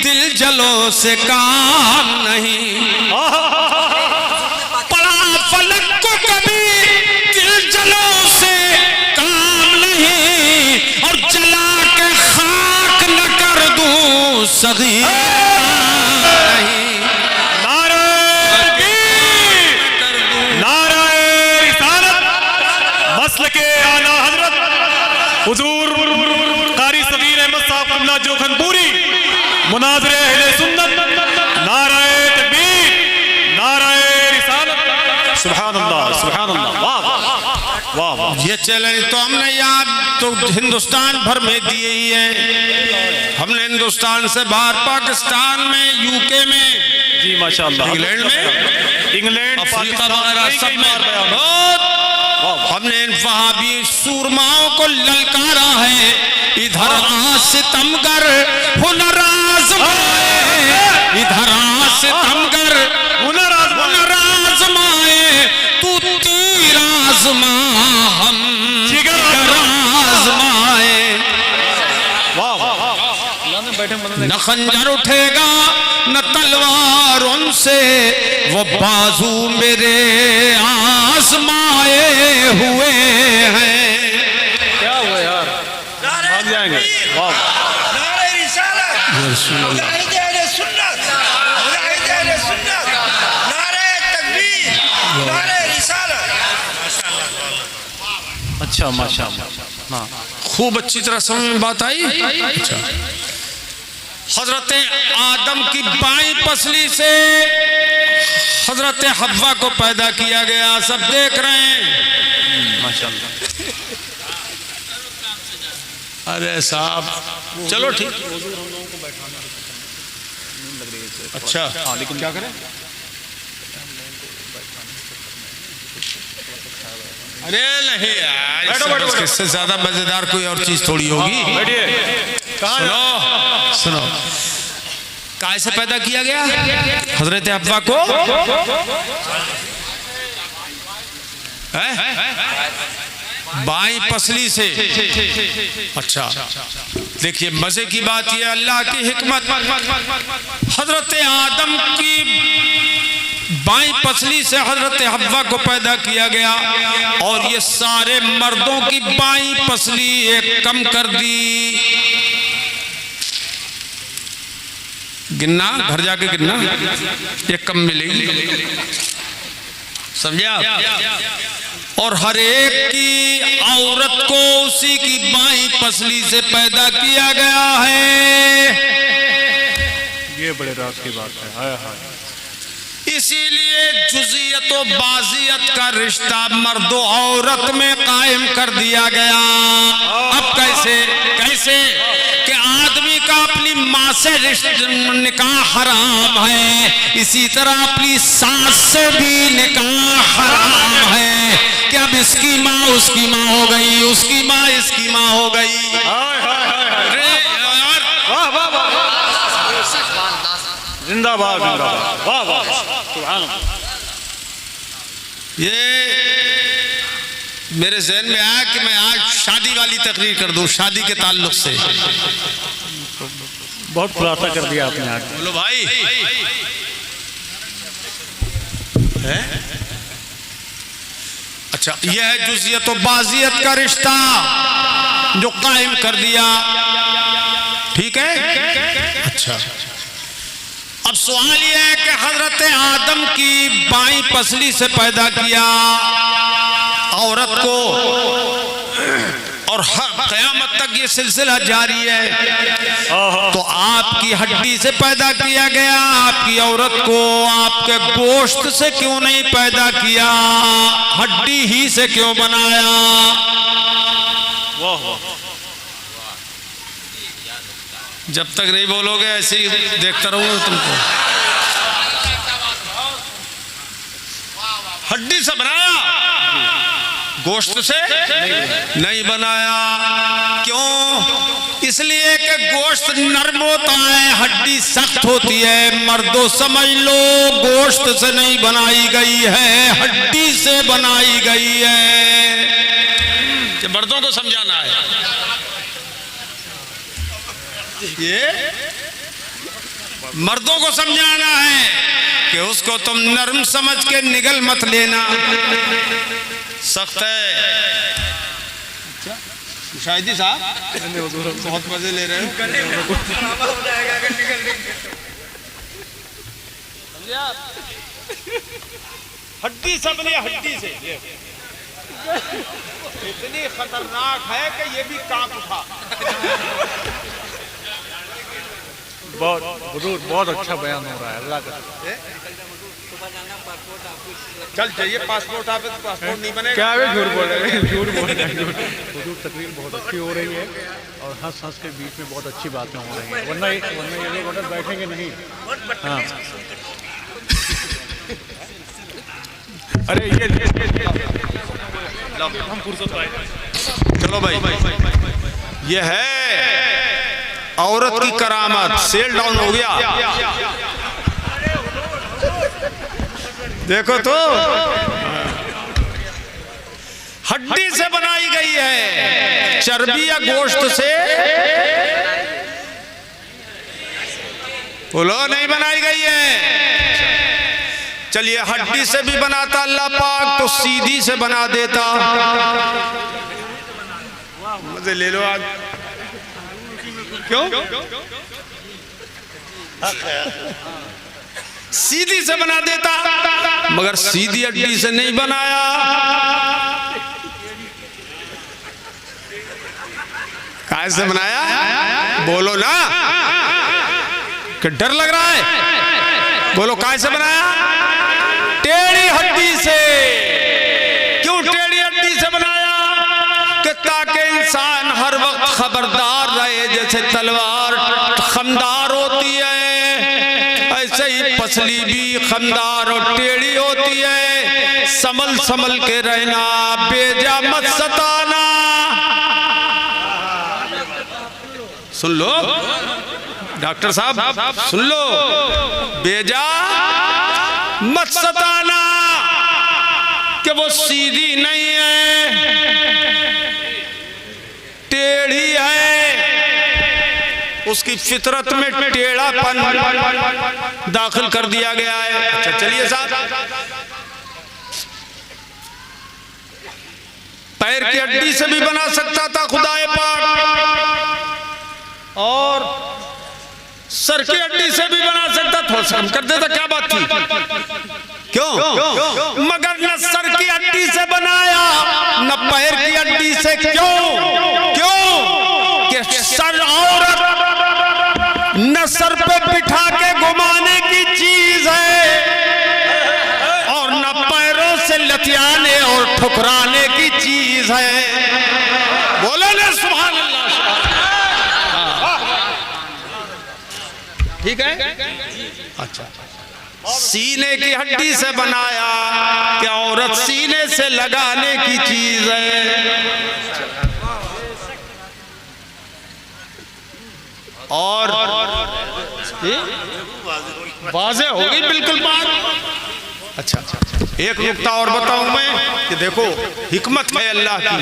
दिल जलो से काम नहीं, पढ़ा फलक को कभी दिल जलो से काम नहीं, और जला के खाक न कर दूं सगी नहीं। हुजूर कारी सगीर अहमद साहब कुल्ला जोखनपुरी, मुनाज़िरे अहले सुन्नत, नाराए तकबीर, नाराए रिसालत, सुभान अल्लाह सुभान अल्लाह, वाह वाह वाह। ये चैलेंज तो हमने यहाँ तो हिंदुस्तान भर में दिए ही है। हमने हिंदुस्तान से बाहर पाकिस्तान में, यूके में, जी माशाअल्लाह, इंग्लैंड में, इंग्लैंड, अफ्रीका वगैरह सब में बहुत हमने इन वहाबी सूरमाओं को ललकारा है। इधर आ सितमगर हुनर आज़माए, इधर आ सितमगर हुनर आज़माए, तू तीर आज़मा हम जिगर आज़माए। न खंजर उठेगा न तलवार उनसे, वो बाजू मेरे आजमाए हुए हैं। क्या हुआ यार, भाग जाएंगे। वाह, नारे रिसालत, मुजाहिद अहले सुन्नत, मुजाहिद अहले सुन्नत, नारे तकबीर, नारे रिसालत। अच्छा माशाअल्लाह, हाँ खूब अच्छी तरह समझ में बात आई। अच्छा, हजरत आदम की बाईं पसली से हजरत हव्वा को पैदा किया गया, सब देख रहे हैं माशाअल्लाह। अरे साहब चलो ठीक। अच्छा हाँ लेकिन क्या करें, अरे नहीं यार, इससे ज्यादा मजेदार कोई और चीज थोड़ी होगी। बैठिए। सुनो सुनो, काय से पैदा किया गया हजरत हव्वा को? बाईं पसली से। अच्छा देखिए मजे की बात यह, अल्लाह की हिकमत, हजरत आदम की बाईं पसली से हजरत हव्वा को पैदा किया गया, और ये सारे मर्दों की बाईं पसली एक कम कर दी। गिनना, घर जाके गिनना, एक कम मिलेगी, समझे आप? और हर एक की औरत को उसी की बाईं पसली से पैदा किया गया है। ये बड़े राज की बात है। हाय हाय। इसीलिए जुजियत और बाजियत का रिश्ता मर्द और औरत में कायम कर दिया गया। अब कैसे कैसे कि आदमी का अपनी माँ से निकाह हराम है, इसी तरह अपनी सास से भी निकाह हराम है कि अब इसकी माँ उसकी माँ हो गई, उसकी माँ इसकी माँ हो गई। अरे यार, वाह वाह वाह, जिंदाबाद जिंदाबाद, वाह वाह, सुभान अल्लाह। ये मेरे ज़हन में आया कि मैं आज शादी वाली तकरीर कर दूं, शादी के ताल्लुक से। बहुत खुलासा कर दिया आपने आज। बोलो भाई, है? अच्छा, यह है जुजियत और बाजियत का रिश्ता जो कायम कर दिया, ठीक है? अच्छा, अब सवाल यह है कि हजरत आदम की बाईं पसली से पैदा किया औरत को, और हर क़यामत तक ये सिलसिला जारी है। तो आपकी हड्डी से पैदा किया गया, आपकी औरत को आपके गोश्त से क्यों नहीं पैदा किया, हड्डी ही से क्यों बनाया? वाह वाह, जब तक नहीं बोलोगे ऐसे ही देखता रहूंगा तुमको। हड्डी से बनाया, गोश्त से नहीं बनाया। क्यों? इसलिए कि गोश्त नरम होता है, हड्डी सख्त होती है। मर्दों समझ लो, गोश्त से नहीं बनाई गई है, हड्डी से बनाई गई है। ये मर्दों को समझाना है। ये मर्दों को समझाना है कि उसको तुम नरम समझ के निगल मत लेना, सख्त है। शाहिदी साहब बहुत मजे ले रहे हो। हड्डी समझे, हड्डी से इतनी खतरनाक है कि ये भी कांप उठा। बहुत हुजूर, बहुत अच्छा बयान हो रहा है, अल्लाह का। चल चाहिए पासपोर्ट ऑफिस, पासपोर्ट नहीं बनेगा। क्या है, झूठ बोल रहे हैं, झूठ बोल रहे हैं। हुजूर तकरीर बहुत अच्छी हो रही है और हंस हंस के बीच में बहुत अच्छी बातें हो रही हैं, वरना ये लोग अगर बैठेंगे नहीं। हाँ, अरे ये हम फुर्सत पाए। चलो भाई, ये है औरत की करामत। सेल डाउन हो गया, देखो तो हड्डी से बनाई गई है, चर्बी या गोश्त से बोलो नहीं बनाई गई है। चलिए, हड्डी से भी बनाता अल्लाह पाक तो सीधी से बना देता। मजे ले लो आज। क्यों? सीधी से बना देता, मगर सीधी हड्डी से नहीं बनाया। काय से बनाया? बोलो ना, कि डर लग रहा है? बोलो, काय से बनाया? टेढ़ी हड्डी से। क्यों टेढ़ी हड्डी से बनाया? कि ताकि इंसान हर वक्त खबरदार रहे। जैसे तलवार खमदार होती है, ऐसे ही पसली भी खमदार और टेढ़ी होती है। संभल संभल के रहना, बेजा मत सताना। सुन लो डॉक्टर साहब, सुन लो, बेजा मत सताना कि वो सीधी नहीं है, टेढ़ी है। उसकी फितरत में टेढ़ापन दाखिल कर दिया गया है। अच्छा चलिए साहब, पैर की हड्डी से भी बना सकता था खुदाए पाक, और सर की हड्डी से भी बना सकता, थोड़ा सा कम कर देता, क्या बात थी? क्यों? मगर न सर की हड्डी से बनाया न पैर की हड्डी से। क्यों? कि सर औरत न सर पे बिठा के घुमाने की चीज है और न पैरों से लतियाने और ठुकराने की चीज है। बोलो ना सुभान अल्लाह। ठीक है? अच्छा, सीने की हड्डी से बनाया क्या औरत सीने से लगाने की चीज है। और वाज़ेह हो गई बिल्कुल बात। अच्छा, एक नुक्ता और बताऊं मैं कि देखो हिकमत है अल्लाह की।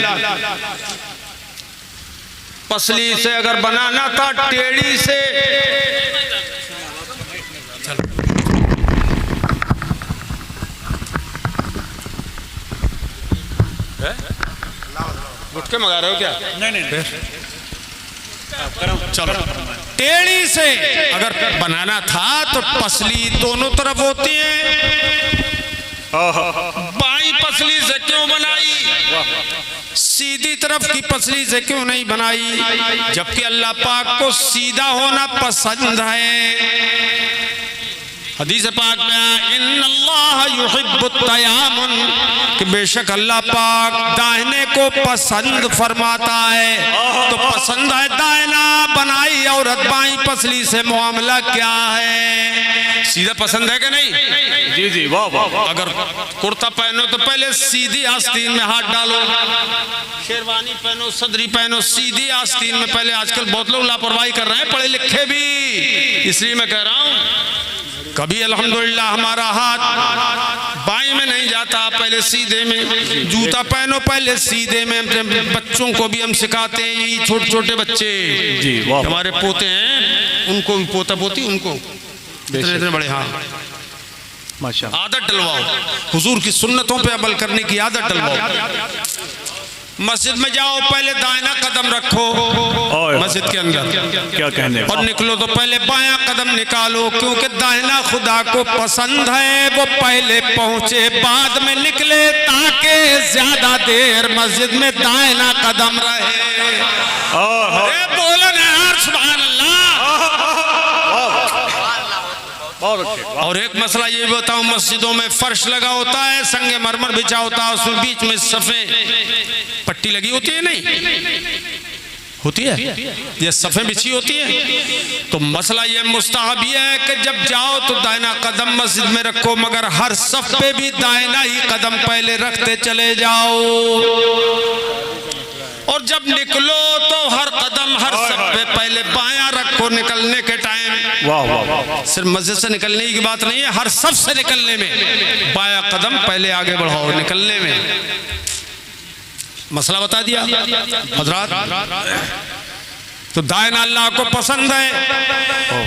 पसली से अगर बनाना था टेढ़ी से, गुटके मंगा रहे हो क्या? नहीं, चलो। टेढ़ी से अगर बनाना था तो पसली दोनों तरफ होती है, बाई पसली से क्यों बनाई? सीधी तरफ की पसली से क्यों नहीं बनाई? जबकि अल्लाह पाक को सीधा होना पसंद है। हदीस पाक में इन्नल्लाह युहिब्बुत तयामुन, कि बेशक अल्लाह पाक दाहिने को पसंद फरमाता है। तो पसंद है दाहिना, बनाई औरत बाई पसली से मामला क्या है? सीधा पसंद है कि नहीं? जी जी, वाह वाह। अगर कुर्ता पहनो तो पहले सीधी आस्तीन में हाथ डालो, शेरवानी पहनो, सदरी पहनो, सीधी आस्तीन में पहले। आजकल बहुत लोग लापरवाही कर रहे हैं, पढ़े लिखे भी, इसलिए मैं कह रहा हूँ कभी अल्हम्दुलिल्लाह हमारा हाथ बाएं में नहीं जाता, पहले सीधे में। जूता पहनो पहले सीधे में। बच्चों को भी हम सिखाते हैं, छोटे छोटे बच्चे जी, वाह। हमारे पोते हैं, उनको भी पोता पोती, उनको इतने बड़े, हाँ, माशाअल्लाह, आदत डलवाओ, हुजूर की सुन्नतों पे अमल करने की आदत डलवाओ। मस्जिद में जाओ पहले दाहिना कदम रखो मस्जिद के अंदर, क्या कहने, और निकलो तो पहले बायां कदम निकालो, क्योंकि दाहिना खुदा को पसंद है। वो पहले पहुंचे बाद में निकले, ताकि ज्यादा देर मस्जिद में दाहिना कदम रहे। अरे बोलो ना यार, सुभान अल्लाह। और एक मसला ये बताऊं, मस्जिदों में फर्श लगा होता है, संगे मरमर बिछा होता है, उसमें बीच में सफ़े पट्टी लगी होती है, नहीं होती है, ये सफ़े बिछी होती है। तो मसला ये मुस्ताहब ये है कि जब जाओ तो दाहिना कदम मस्जिद में रखो, मगर हर सफ पे भी दाहिना ही कदम पहले रखते चले जाओ। और जब निकलो तो हर कदम हर सफ पे पहले बायां रखो निकलने के टाइम। वाह वाह। सिर्फ मस्जिद से निकलने की बात नहीं है, हर सफ से निकलने में बायां कदम पहले आगे बढ़ाओ निकलने में। मसला बता दिया हजरात। तो दाहिना अल्लाह को पसंद है,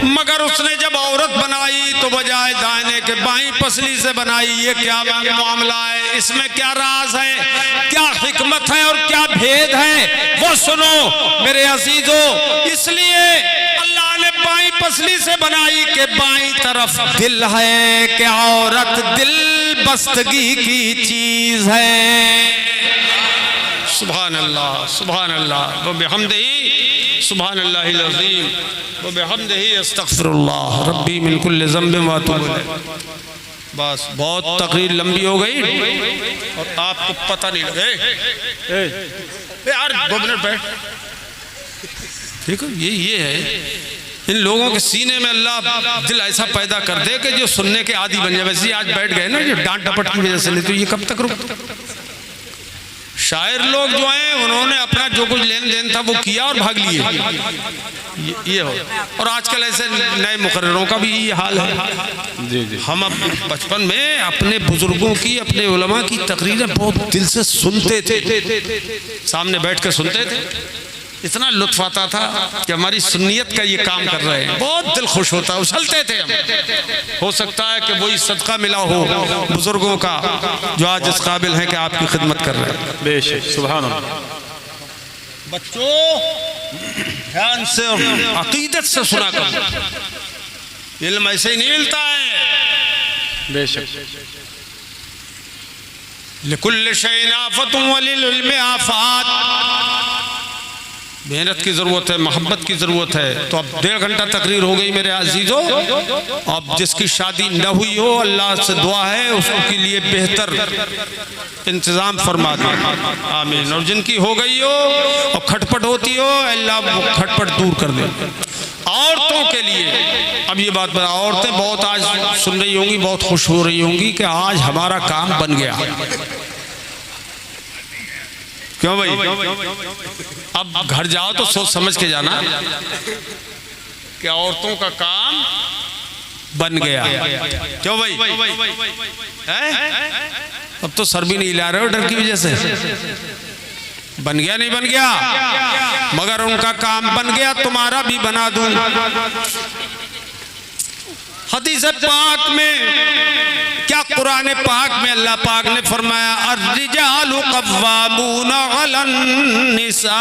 मगर उसने जब औरत बनाई तो बजाय दाहिने के बाईं पसली से बनाई। ये क्या मामला है? इसमें क्या राज है, क्या हिकमत है और क्या भेद है, वो सुनो मेरे अजीजों। इसलिए अल्लाह ने बाईं पसली से बनाई कि बाईं तरफ दिल है, कि औरत दिल बस्तगी की चीज है। सुभान अल्लाह, सुभान अल्लाह, व बिहम्दिही सुभान अल्लाहिल अज़ीम, व बिहम्दिही अस्तग़फिरुल्लाह रब्बी मिन कुल्लि ज़ंबिन व अतूबु इलैह। बस बहुत तकरीर लंबी हो गई और आपको पता नहीं लगे यार। 2 मिनट बैठ, ठीक है। ये है, इन लोगों के सीने में अल्लाह दिल ऐसा पैदा कर दे कि जो सुनने के आदी बन जाए। वैसे आज बैठ गए ना, जो डांट डपट की वजह से, नहीं तो ये कब तक रुक। शायर लोग जो हैं उन्होंने अपना जो कुछ लेन देन था वो किया और भाग लिए। ये हो। और आजकल ऐसे नए मुकर्ररों का भी ये हाल है। जी जी। हम बचपन में अपने बुजुर्गों की, अपने उलमा की तकरीरें बहुत दिल से सुनते थे, सामने बैठ कर सुनते थे। इतना लुत्फ आता था कि हमारी सुन्नियत का ये काम कर रहे हैं, बहुत दिल खुश होता, उछलते थे हम। हो सकता है कि वही सदका मिला हो बुजुर्गों का जो आज इस काबिल है कि आपकी खिदमत कर रहे हैं। बेशक, सुभान अल्लाह। बच्चों ध्यान से और अकीदत से सुना करो। इल्म ऐसे ही नहीं मिलता है। बेशक लिकुल्ल शैइन आफतुन वलिल इल्मि आफात। मेहनत की ज़रूरत है, मोहब्बत की ज़रूरत है। तो अब 1.5 घंटा तकरीर हो गई मेरे अजीज़ों। अब जिसकी शादी न हुई हो, अल्लाह से दुआ है उसके लिए बेहतर इंतज़ाम फरमा दे, आमीन। और जिनकी हो गई हो और खटपट होती हो, अल्लाह वो खटपट दूर कर दे। औरतों के लिए अब ये बात बता, औरतें बहुत आज सुन रही होंगी, बहुत खुश हो रही होंगी कि आज हमारा काम बन गया। क्यों भाई? अब घर जाओ तो सोच समझ के जाना कि औरतों का काम बन गया। क्यों भाई? अब तो सर भी नहीं हिला रहे हो डर की वजह से। बन गया नहीं बन गया? मगर उनका काम बन गया, तुम्हारा भी बना दूं। हदीस पाक में क्या, कुरान पाक में अल्लाह पाक ने फरमाया अर्रिजालु कव्वामूना अलन निसा।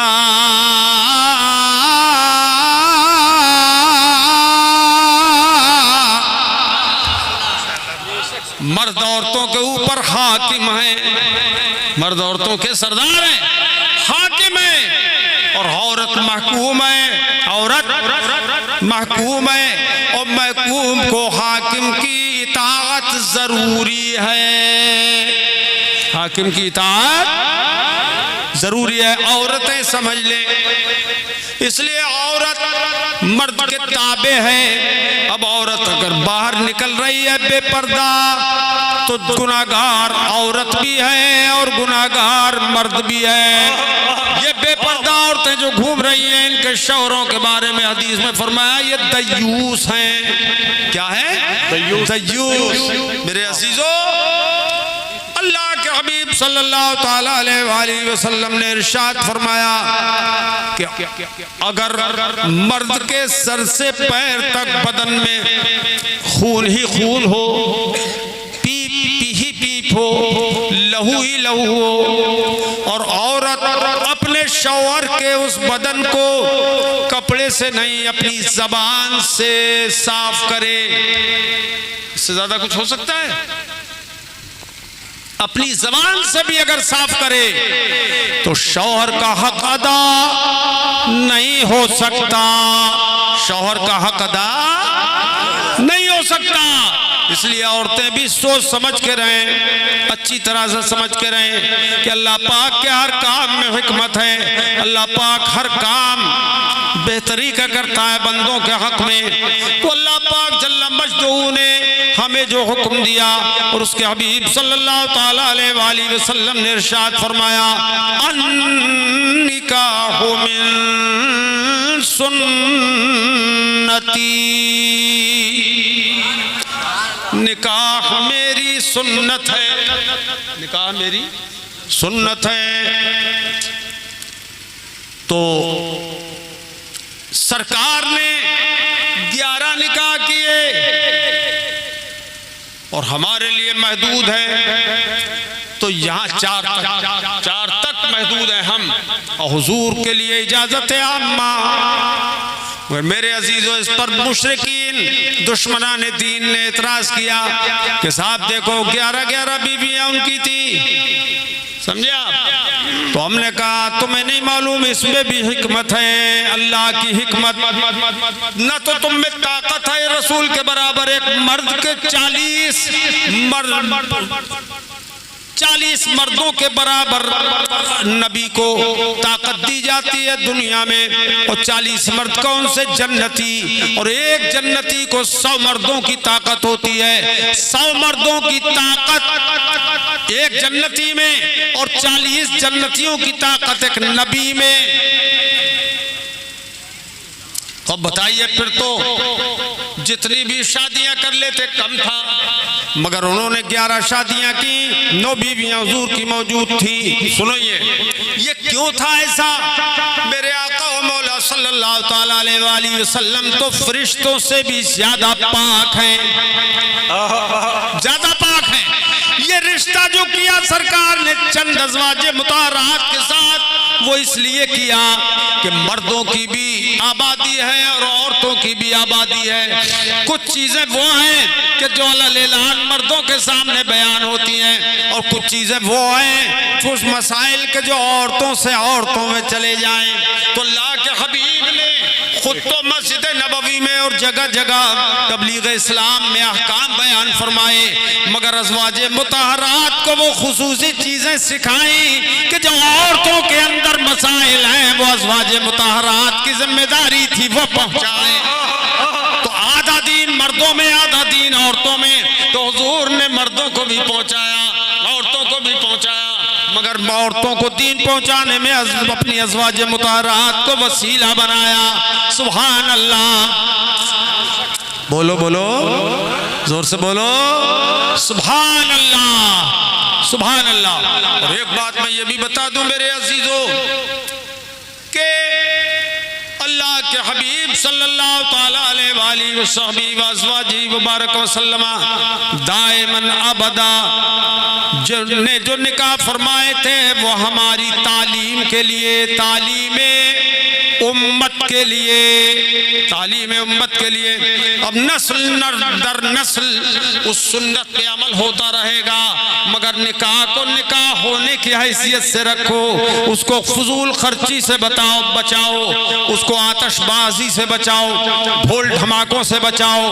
मर्द औरतों के ऊपर हाकिम है, मर्द औरतों के सरदार हैं, हाकिम है। और औरत महकूम है, औरत महकूम है। और महकूम को हाकिम की इताअत जरूरी है, हाकिम की इताअत जरूरी है। औरतें समझ लें, इसलिए औरत मर्द के ताबे है। अब औरत अगर बाहर निकल रही है बेपर्दा तो गुनाहगार औरत भी है और गुनाहगार मर्द भी है। ये बेपर्दा औरतें जो घूम रही हैं, इनके शौहरों के बारे में हदीस में फरमाया ये दयूस हैं। क्या है? दयूस। मेरे अजीजों, अल्लाह के हबीब सल्लल्लाहु ताला अलैहि वसल्लम ने इरशाद फरमाया कि अगर मर्द के सर से पैर तक बदन में खून ही खून हो, पीप ही पीप हो, लहू ही लहू हो, और औरत अपने शौहर के उस बदन को कपड़े से नहीं अपनी जबान से साफ करे, इससे ज्यादा कुछ हो सकता है? अपनी जबान से भी अगर साफ करे तो शौहर का हक अदा नहीं हो सकता, शौहर का हक अदा नहीं हो सकता। इसलिए औरतें भी सोच समझ के रहें, अच्छी तरह से समझ के रहें कि अल्लाह पाक के हर काम में हिकमत है। अल्लाह पाक हर काम बेहतरी का करता है बंदों के हक में। तो अल्लाह पाक जल्ला मजदू ने हमें जो हुक्म दिया और उसके हबीब सल्लल्लाहु ताला अलैहि वसल्लम ने इरशाद फरमाया अन्निकाहु मिन सुन्नती, निकाह मेरी सुन्नत है, निकाह मेरी सुन्नत है। तो सरकार ने 11 निकाह किए और हमारे लिए महदूद है तो यहाँ 4 तक महदूद है हम, और हुजूर के लिए इजाजत है आम्मा। मेरे अजीजों, इस पर मुशरिकीन दुश्मनाने दीन ने इतराज किया कि साहब देखो 11 बीवियां उनकी थी, समझे आप? तो हमने कहा तुम्हें नहीं मालूम इसमें भी हिकमत है, अल्लाह की हिकमत। न तो तुम में ताकत है रसूल के बराबर, एक मर्द के 40 मर्दों के बराबर नबी को ताकत दी जाती है दुनिया में। और 40 मर्द कौन से जन्नती, और एक जन्नती को 100 मर्दों की ताकत होती है। 100 मर्दों की ताकत एक जन्नती में और 40 जन्नतियों की ताकत एक नबी में। अब बताइए, फिर तो जितनी भी शादियां कर लेते कम था, मगर उन्होंने 11 शादियां की, 9 बीवियां हुजूर की मौजूद थी। सुनो ये क्यों था ऐसा? मेरे आका व मौला सल्लल्लाहु ताला अलैहि वसल्लम तो फरिश्तों से भी ज्यादा पाक हैं, ज्यादा पाक हैं। ये रिश्ता जो किया सरकार ने चंद अज़वाजे मुताहरात के साथ, वो इसलिए किया कि मर्दों की भी आबादी है और औरतों की भी आबादी है। कुछ चीजें वो हैं कि जो अलग मर्दों के सामने बयान होती हैं और कुछ चीजें वो हैं जो उस मसाइल के जो औरतों से औरतों में चले जाएं। तो अल्लाह के हबीब ने खुद तो मस्जिद नबवी में और जगह जगह तबलीग इस्लाम में अहकाम बयान फरमाए, मगर अज़वाजे मुतहरात को वो खुसूसी चीजें सिखाई कि जो औरतों के अंदर मसाइल हैं वो अज़वाजे मुतहरात की जिम्मेदारी थी वो पहुंचाए। तो आधा दीन मर्दों में आधा दीन औरतों में, तो हुजूर ने मर्दों को भी पहुंचाया औरतों को भी पहुंचाया, मगर औरतों को दीन पहुंचाने में अपनी अज़वाज मुतहरात को वसीला बनाया। सुभान अल्लाह, बोलो बोलो जोर से बोलो, सुभान अल्लाह सुभान अल्लाह। और एक बात मैं ये भी बता दूं मेरे अजीजों के अल्लाह के हबीब सल्लल्लाहु ताला अलैहि वसल्लम मुबारक वसल्लमा दायमन अबदा जो निकाह फरमाए थे वो हमारी तालीम के लिए, तालीमे उम्मत के लिए, तालीम उम्मत के लिए। अब नस्ल दर नस्ल उस सुन्नत पे अमल होता रहेगा, मगर निकाह को निकाह होने की हैसियत से रखो, उसको फजूल खर्ची से बचाओ, उसको आतशबाजी से बचाओ, ढोल धमाकों से बचाओ,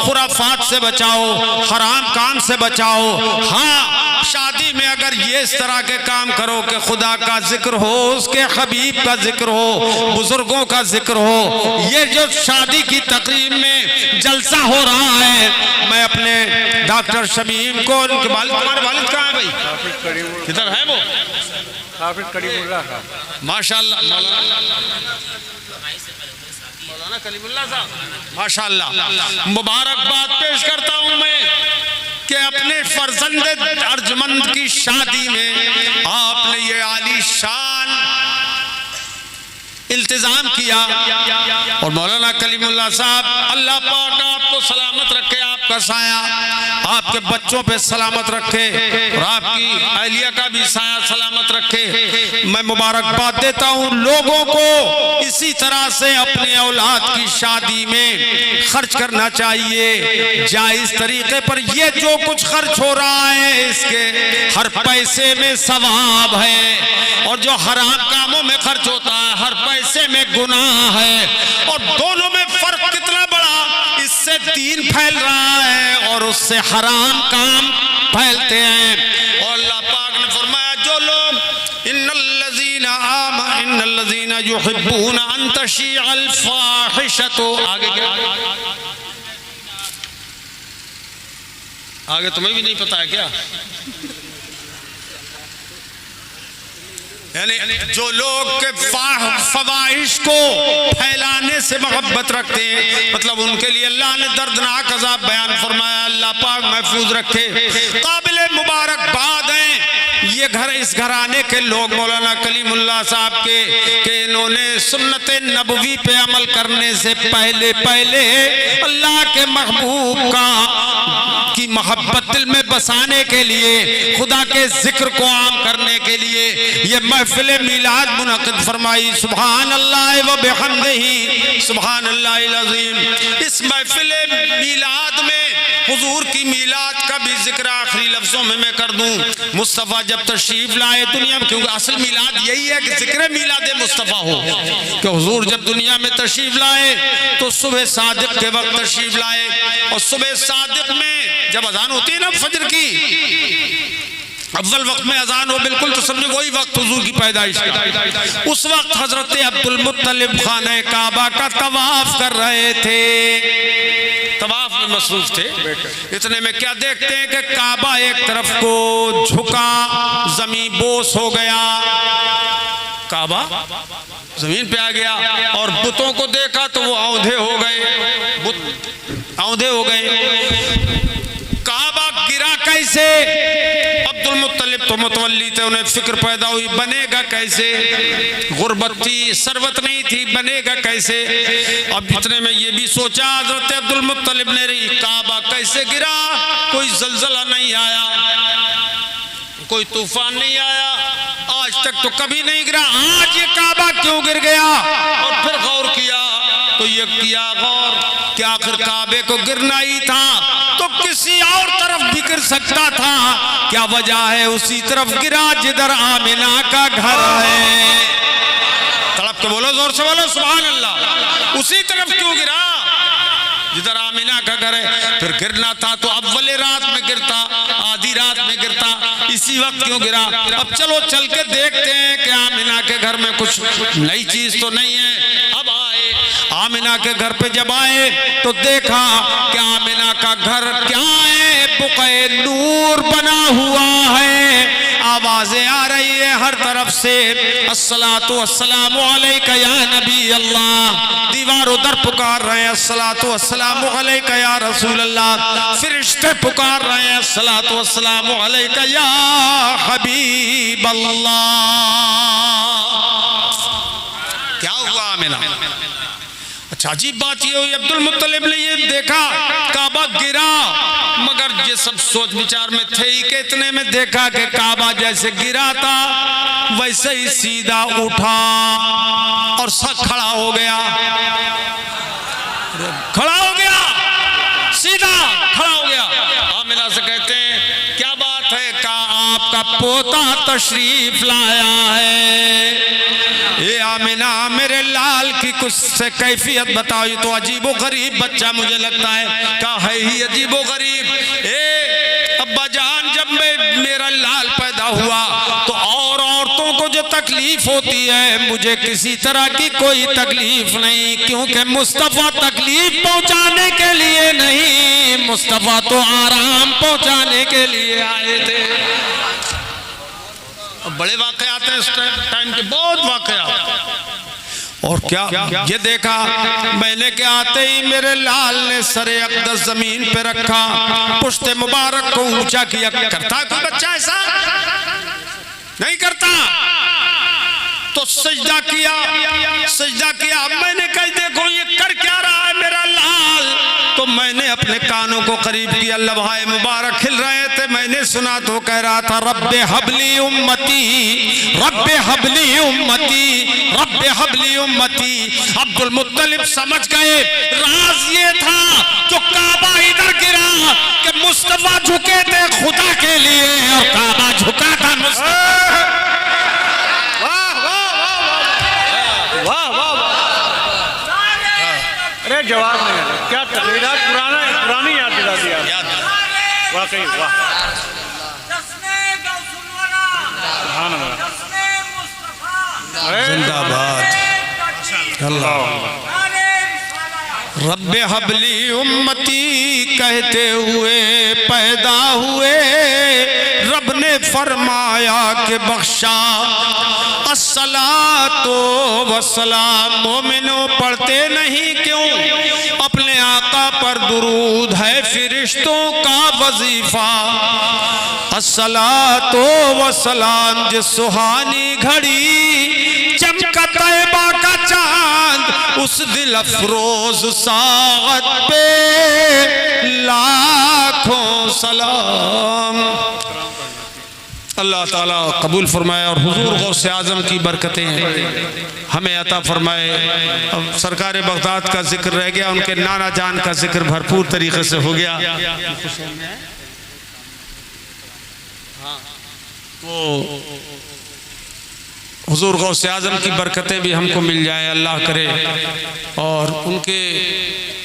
खुराफात से बचाओ, हराम काम से बचाओ। हाँ, शादी में अगर ये इस तरह के काम करो कि खुदा का जिक्र हो, उसके हबीब का जिक्र हो, बुजुर्गों का जिक्र हो, ये जो शादी की तकरीब में जलसा हो रहा है, मैं अपने डॉक्टर शमीम को, उनके वालिद, हमारे वालिद कहाँ है भाई, किधर है वो, माशाअल्लाह मौलाना कलीमुल्लाह साहब माशाअल्लाह, मुबारकबाद पेश करता हूँ मैं कि अपने फर्जंद अर्जमंद की शादी में आपने ये आलीशान इल्तिजाम किया। और मौलाना कलीमुल्लाह साहब, अल्लाह पाक आपको सलामत रखे, आपका साया आपके बच्चों पे सलामत रखे और आपकी अहलिया का भी साया सलामत रखे। मैं मुबारकबाद देता हूँ लोगों को, इसी तरह से अपने औलाद की शादी में खर्च करना चाहिए जायज तरीके पर। ये जो कुछ खर्च हो रहा है इसके हर पैसे में सवाब है, और जो हराम कामों में खर्च होता है हर पैसे में गुनाह है। और दोनों में फर्क कितना बड़ा, इससे दीन फैल रहा है और उससे हराम काम फैलते हैं। और अल्लाह पाक ने फरमाया जो लोग इन्नल्लज़ीना युहिब्बूना अन तशीअल फाहिशतु, आगे क्या, आगे तुम्हें भी नहीं पता है क्या, यानी जो लोग के फवाहिश को फैलाने से मोहब्बत रखते हैं, मतलब उनके लिए अल्लाह ने दर्दनाक अज़ाब बयान फरमाया। अल्लाह पाक महफूज रखे। काबिल मुबारकबाद हैं ये घर, इस घराने के लोग मौलाना कलीमुल्लाह साहब के इन्होंने सुन्नत नबवी पे अमल करने से पहले अल्लाह के महबूब की मोहब्बत दिल में बसाने के लिए, खुदा के जिक्र को आम करने के लिए ये महफिल मिलाद मुनक़िद फरमाई। सुभान अल्लाह व बिहम्दिही सुभान अल्लाहिल अज़ीम। इस महफिल मिलाद में हुजूर की मिलाद का भी जिक्र आखिरी लफ्जों में मैं कर दूं। मुस्तफ़ा जब तशरीफ लाए दुनिया में, क्योंकि असल मिलाद यही है कि जिक्र मिलाद मुस्तफ़ा हो, कि हुजूर जब दुनिया में तशरीफ लाए तो सुबह सादिक के वक्त तशरीफ लाए, और सुबह सादिक में जब अजान होती है ना फजर की, अव्वल वक्त में अजान हो बिल्कुल, तो समझो वही वक्त हुजूर की पैदाइश का। उस वक्त हजरत अब्दुल मुत्तलिब खाने काबा का तवाफ कर रहे थे, तवाफ में मसरूफ थे। इतने में क्या देखते हैं कि काबा एक तरफ को झुका, जमीन बोस हो गया, काबा जमीन पे आ गया, और बुतों को देखा तो वो औंधे हो गए, बुत औंधे हो गए। काबा गिरा कैसे? अब्दुल मुत्तलिब तो मुतवल्ली थे, उन्हें फिक्र पैदा हुई बनेगा कैसे, गुर्बत थी, सरवत नहीं थी, बनेगा कैसे। अब इतने में ये भी सोचा हज़रत अब्दुल मुत्तलिब ने, काबा कैसे गिरा? कोई जलजला नहीं आया, कोई तूफान नहीं आया, आज तक तो कभी नहीं गिरा, आज ये काबा क्यों गिर गया? और फिर गौर किया तो ये किया गौर कि आखिर काबे को गिरना ही था तो किसी और तरफ भी गिर सकता था। क्या वजह है उसी तरफ गिरा जिधर आमिना का घर है। तड़प के बोलो, जोर से बोलो सुभान अल्लाह। उसी तरफ क्यों गिरा जिधर आमिना का घर है। फिर गिरना था तो अव्वले रात में गिरता, आधी रात में गिरता, इसी वक्त क्यों गिरा। अब चलो चल के देखते हैं कि आमिना के घर में कुछ नई चीज तो नहीं है। अब आए आमिना के घर पे, जब आए तो देखा कि आमिना का घर क्या है, बुक़े नूर बना हुआ है। आवाजें आ रही है हर तरफ से, अस्सलातु वस्सलामु अलैका या नबी अल्लाह। दीवार उधर पुकार रहे हैं, अस्सलातु वस्सलामु अलैका या रसूल अल्लाह। फरिश्ते पुकार रहे हैं, अस्सलातु वस्सलामु अलैका या हबीब अल्लाह। क्या हुआ आमिना? अच्छा अजीब बात ये हुई, अब्दुल मुत्तलिब ने ये देखा काबा गिरा, मगर ये सब सोच विचार में थे ही कि इतने में देखा कि काबा जैसे गिरा था वैसे ही सीधा उठा और सब खड़ा हो गया। खड़ा हो गया, सीधा खड़ा हो गया। आमिना से कहते हैं क्या बात है? कहा आपका पोता तशरीफ लाया है। ये आमिना मेरे लाल की कुछ से कैफियत बताओ, ये तो अजीबो गरीब बच्चा मुझे लगता है। क्या है ही अजीबो गरीब। अब्बा जान जब मेरा लाल पैदा हुआ तो और औरतों को जो तकलीफ होती है मुझे किसी तरह की कोई तकलीफ नहीं, क्योंकि मुस्तफ़ा तकलीफ पहुंचाने के लिए नहीं, मुस्तफ़ा तो आराम पहुंचाने के लिए आए थे। बड़े वाक़यात हैं इस टाइम के, बहुत वाक़यात। और क्या ये देखा मैंने कि आते ही मेरे लाल ने सरे अक़दस जमीन पे रखा, पुश्ते मुबारक को ऊंचा किया। करता कोई बच्चा ऐसा? नहीं करता। तो सजदा किया, सजदा किया। मैंने कहा देखो ये कर क्या रहा है मेरा लाल। तो मैंने अपने कानों को करीब किया, लम्हाए मुबारक खिल रहे थे, मैंने सुना तो कह रहा था रब्बे हबली उम्मती, रब्बे हबली उम्मती, रब्बे हबली उम्मती। अब्दुल मुत्तलिब समझ गए राज ये था जो काबा इधर गिरा कि मुस्तफा झुके थे खुदा के लिए और काबा झुका था मुस्तफा। अरे जवाब नहीं है, क्या तकरीरात पुरानी याद दिला दिया। वाकई वाह, जिंदाबाद। रब्बे हबली उम्मती कहते हुए पैदा हुए, रब ने फरमाया कि बख्शा। अस्सलातो वस्सलाम, मोमिनो पढ़ते नहीं क्यों? अपने आका पर दुरूद है फिरिश्तों का वजीफा। अस्सलातो वस्सलाम, जिस सुहानी घड़ी चमका तैबा का चांद, उस दिल अफरोज सागत पे लाखों सलाम। अल्लाह ताला कबूल फरमाए और हुजूर गौसे आज़म की बरकतें हमें अता फरमाए। अब सरकार बगदाद का जिक्र रह गया, उनके नाना जान का जिक्र भरपूर तरीके से हो गया। तो हुजूर गौसे आज़म की बरकतें भी हमको मिल जाए अल्लाह करे। और उनके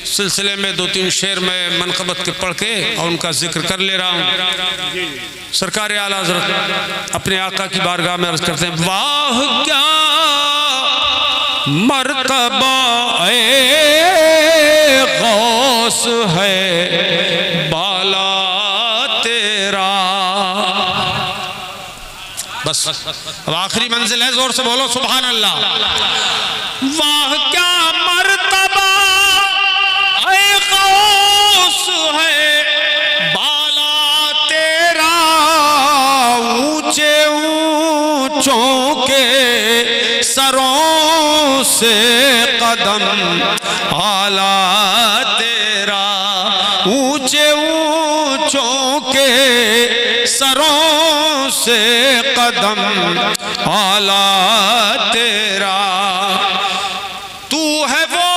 सिलसिले में 2-3 शेर में मनक़बत के पढ़ के और उनका जिक्र कर ले रहा हूँ। सरकार आला हज़रत अपने आका की बारगाह में अर्ज़ करते हैं, वाह क्या मर्तबा ए गौस है बाला तेरा। बस अब आखिरी मंजिल है, जोर से बोलो सुभान अल्लाह। वाह क्या मर्तबा ऐ गौस है बाला तेरा, ऊंचे ऊंचों के सरों से कदम आला तेरा, ऊंचे ऊंचों के सरों से कदम आला तेरा। तू है वो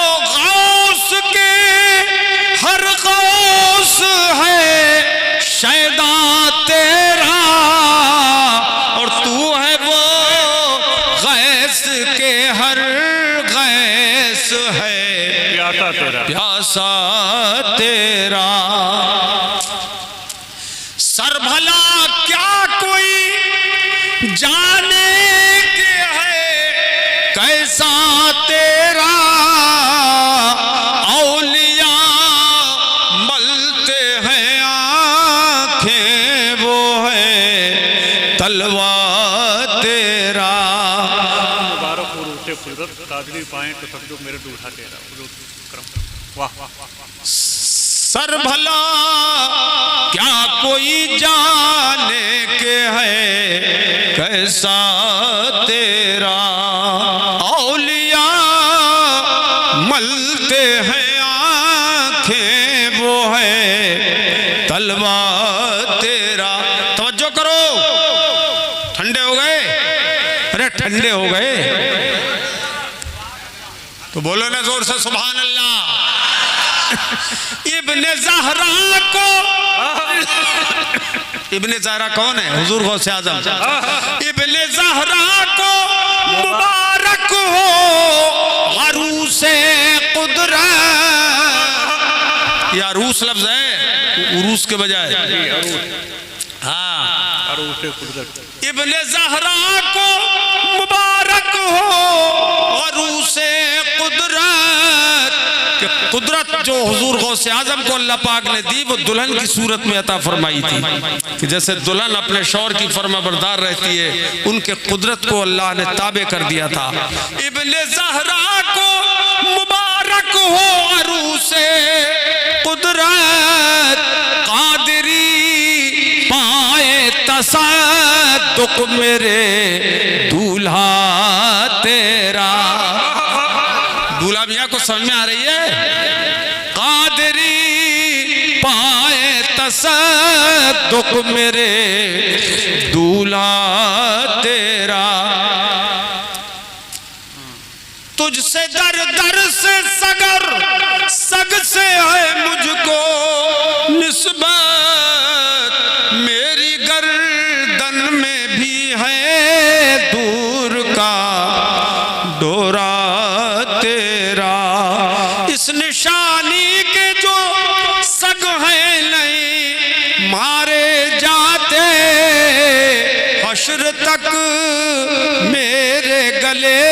जाने के है कैसा तेरा औलिया मलते हैं आंखें वो है तलवा तेरा। मुबारक और ऊँचे कुदरत कादरी पाएं तो सब जो मेरे दूल्हा तेरा करम। वाह वाह सर भला क्या कोई जाने के है कैसा तेरा औलिया मलते हैं आंखें वो है तलवा तेरा। तवज्जो करो, ठंडे हो गए? अरे ठंडे हो गए तो बोलो ना जोर से सुभान अल्लाह। इब्ने ज़हरा को, इब्ने ज़हरा कौन है? हुजूर गौसे आज़म। इब्ने ज़हरा को मुबारक हो अरूसे कुदरत। ये अरूस लफ्ज है उरूस के बजाय। हाँ, ऊँचे कुदरत। इब्ने ज़हरा को मुबारक हो अरूसे कुदरत। कि कुदरत जो हुजूर गौसे आज़म को अल्लाह पाक ने दी वो दुल्हन की सूरत में अता फरमाई थी। कि जैसे दुल्हन अपने शौहर की फरमाबरदार रहती है, उनके कुदरत को अल्लाह ने ताबे कर दिया था। इब्ने ज़हरा को मुबारक हो अरूसे कुदरत कादरी पाए तसद्दुक मेरे दूल्हा तेरा। दूल्हा मियाँ को समझ में आ रही है? कादरी पाए तसद्दुक मेरे दूल्हा तेरा। तुझसे दर दर से सगर सग से है मुझको निस्बत। मेरी गर्दन में भी है दूर का डोरा तेरा। इस निशानी के जो सग हैं नहीं मारे जाते हश्र तक मेरे गले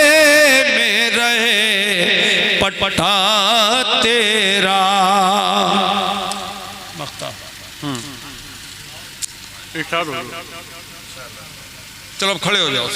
में रहे पटपटा तेरा। इरशाद हो। चलो अब खड़े हो जाओ।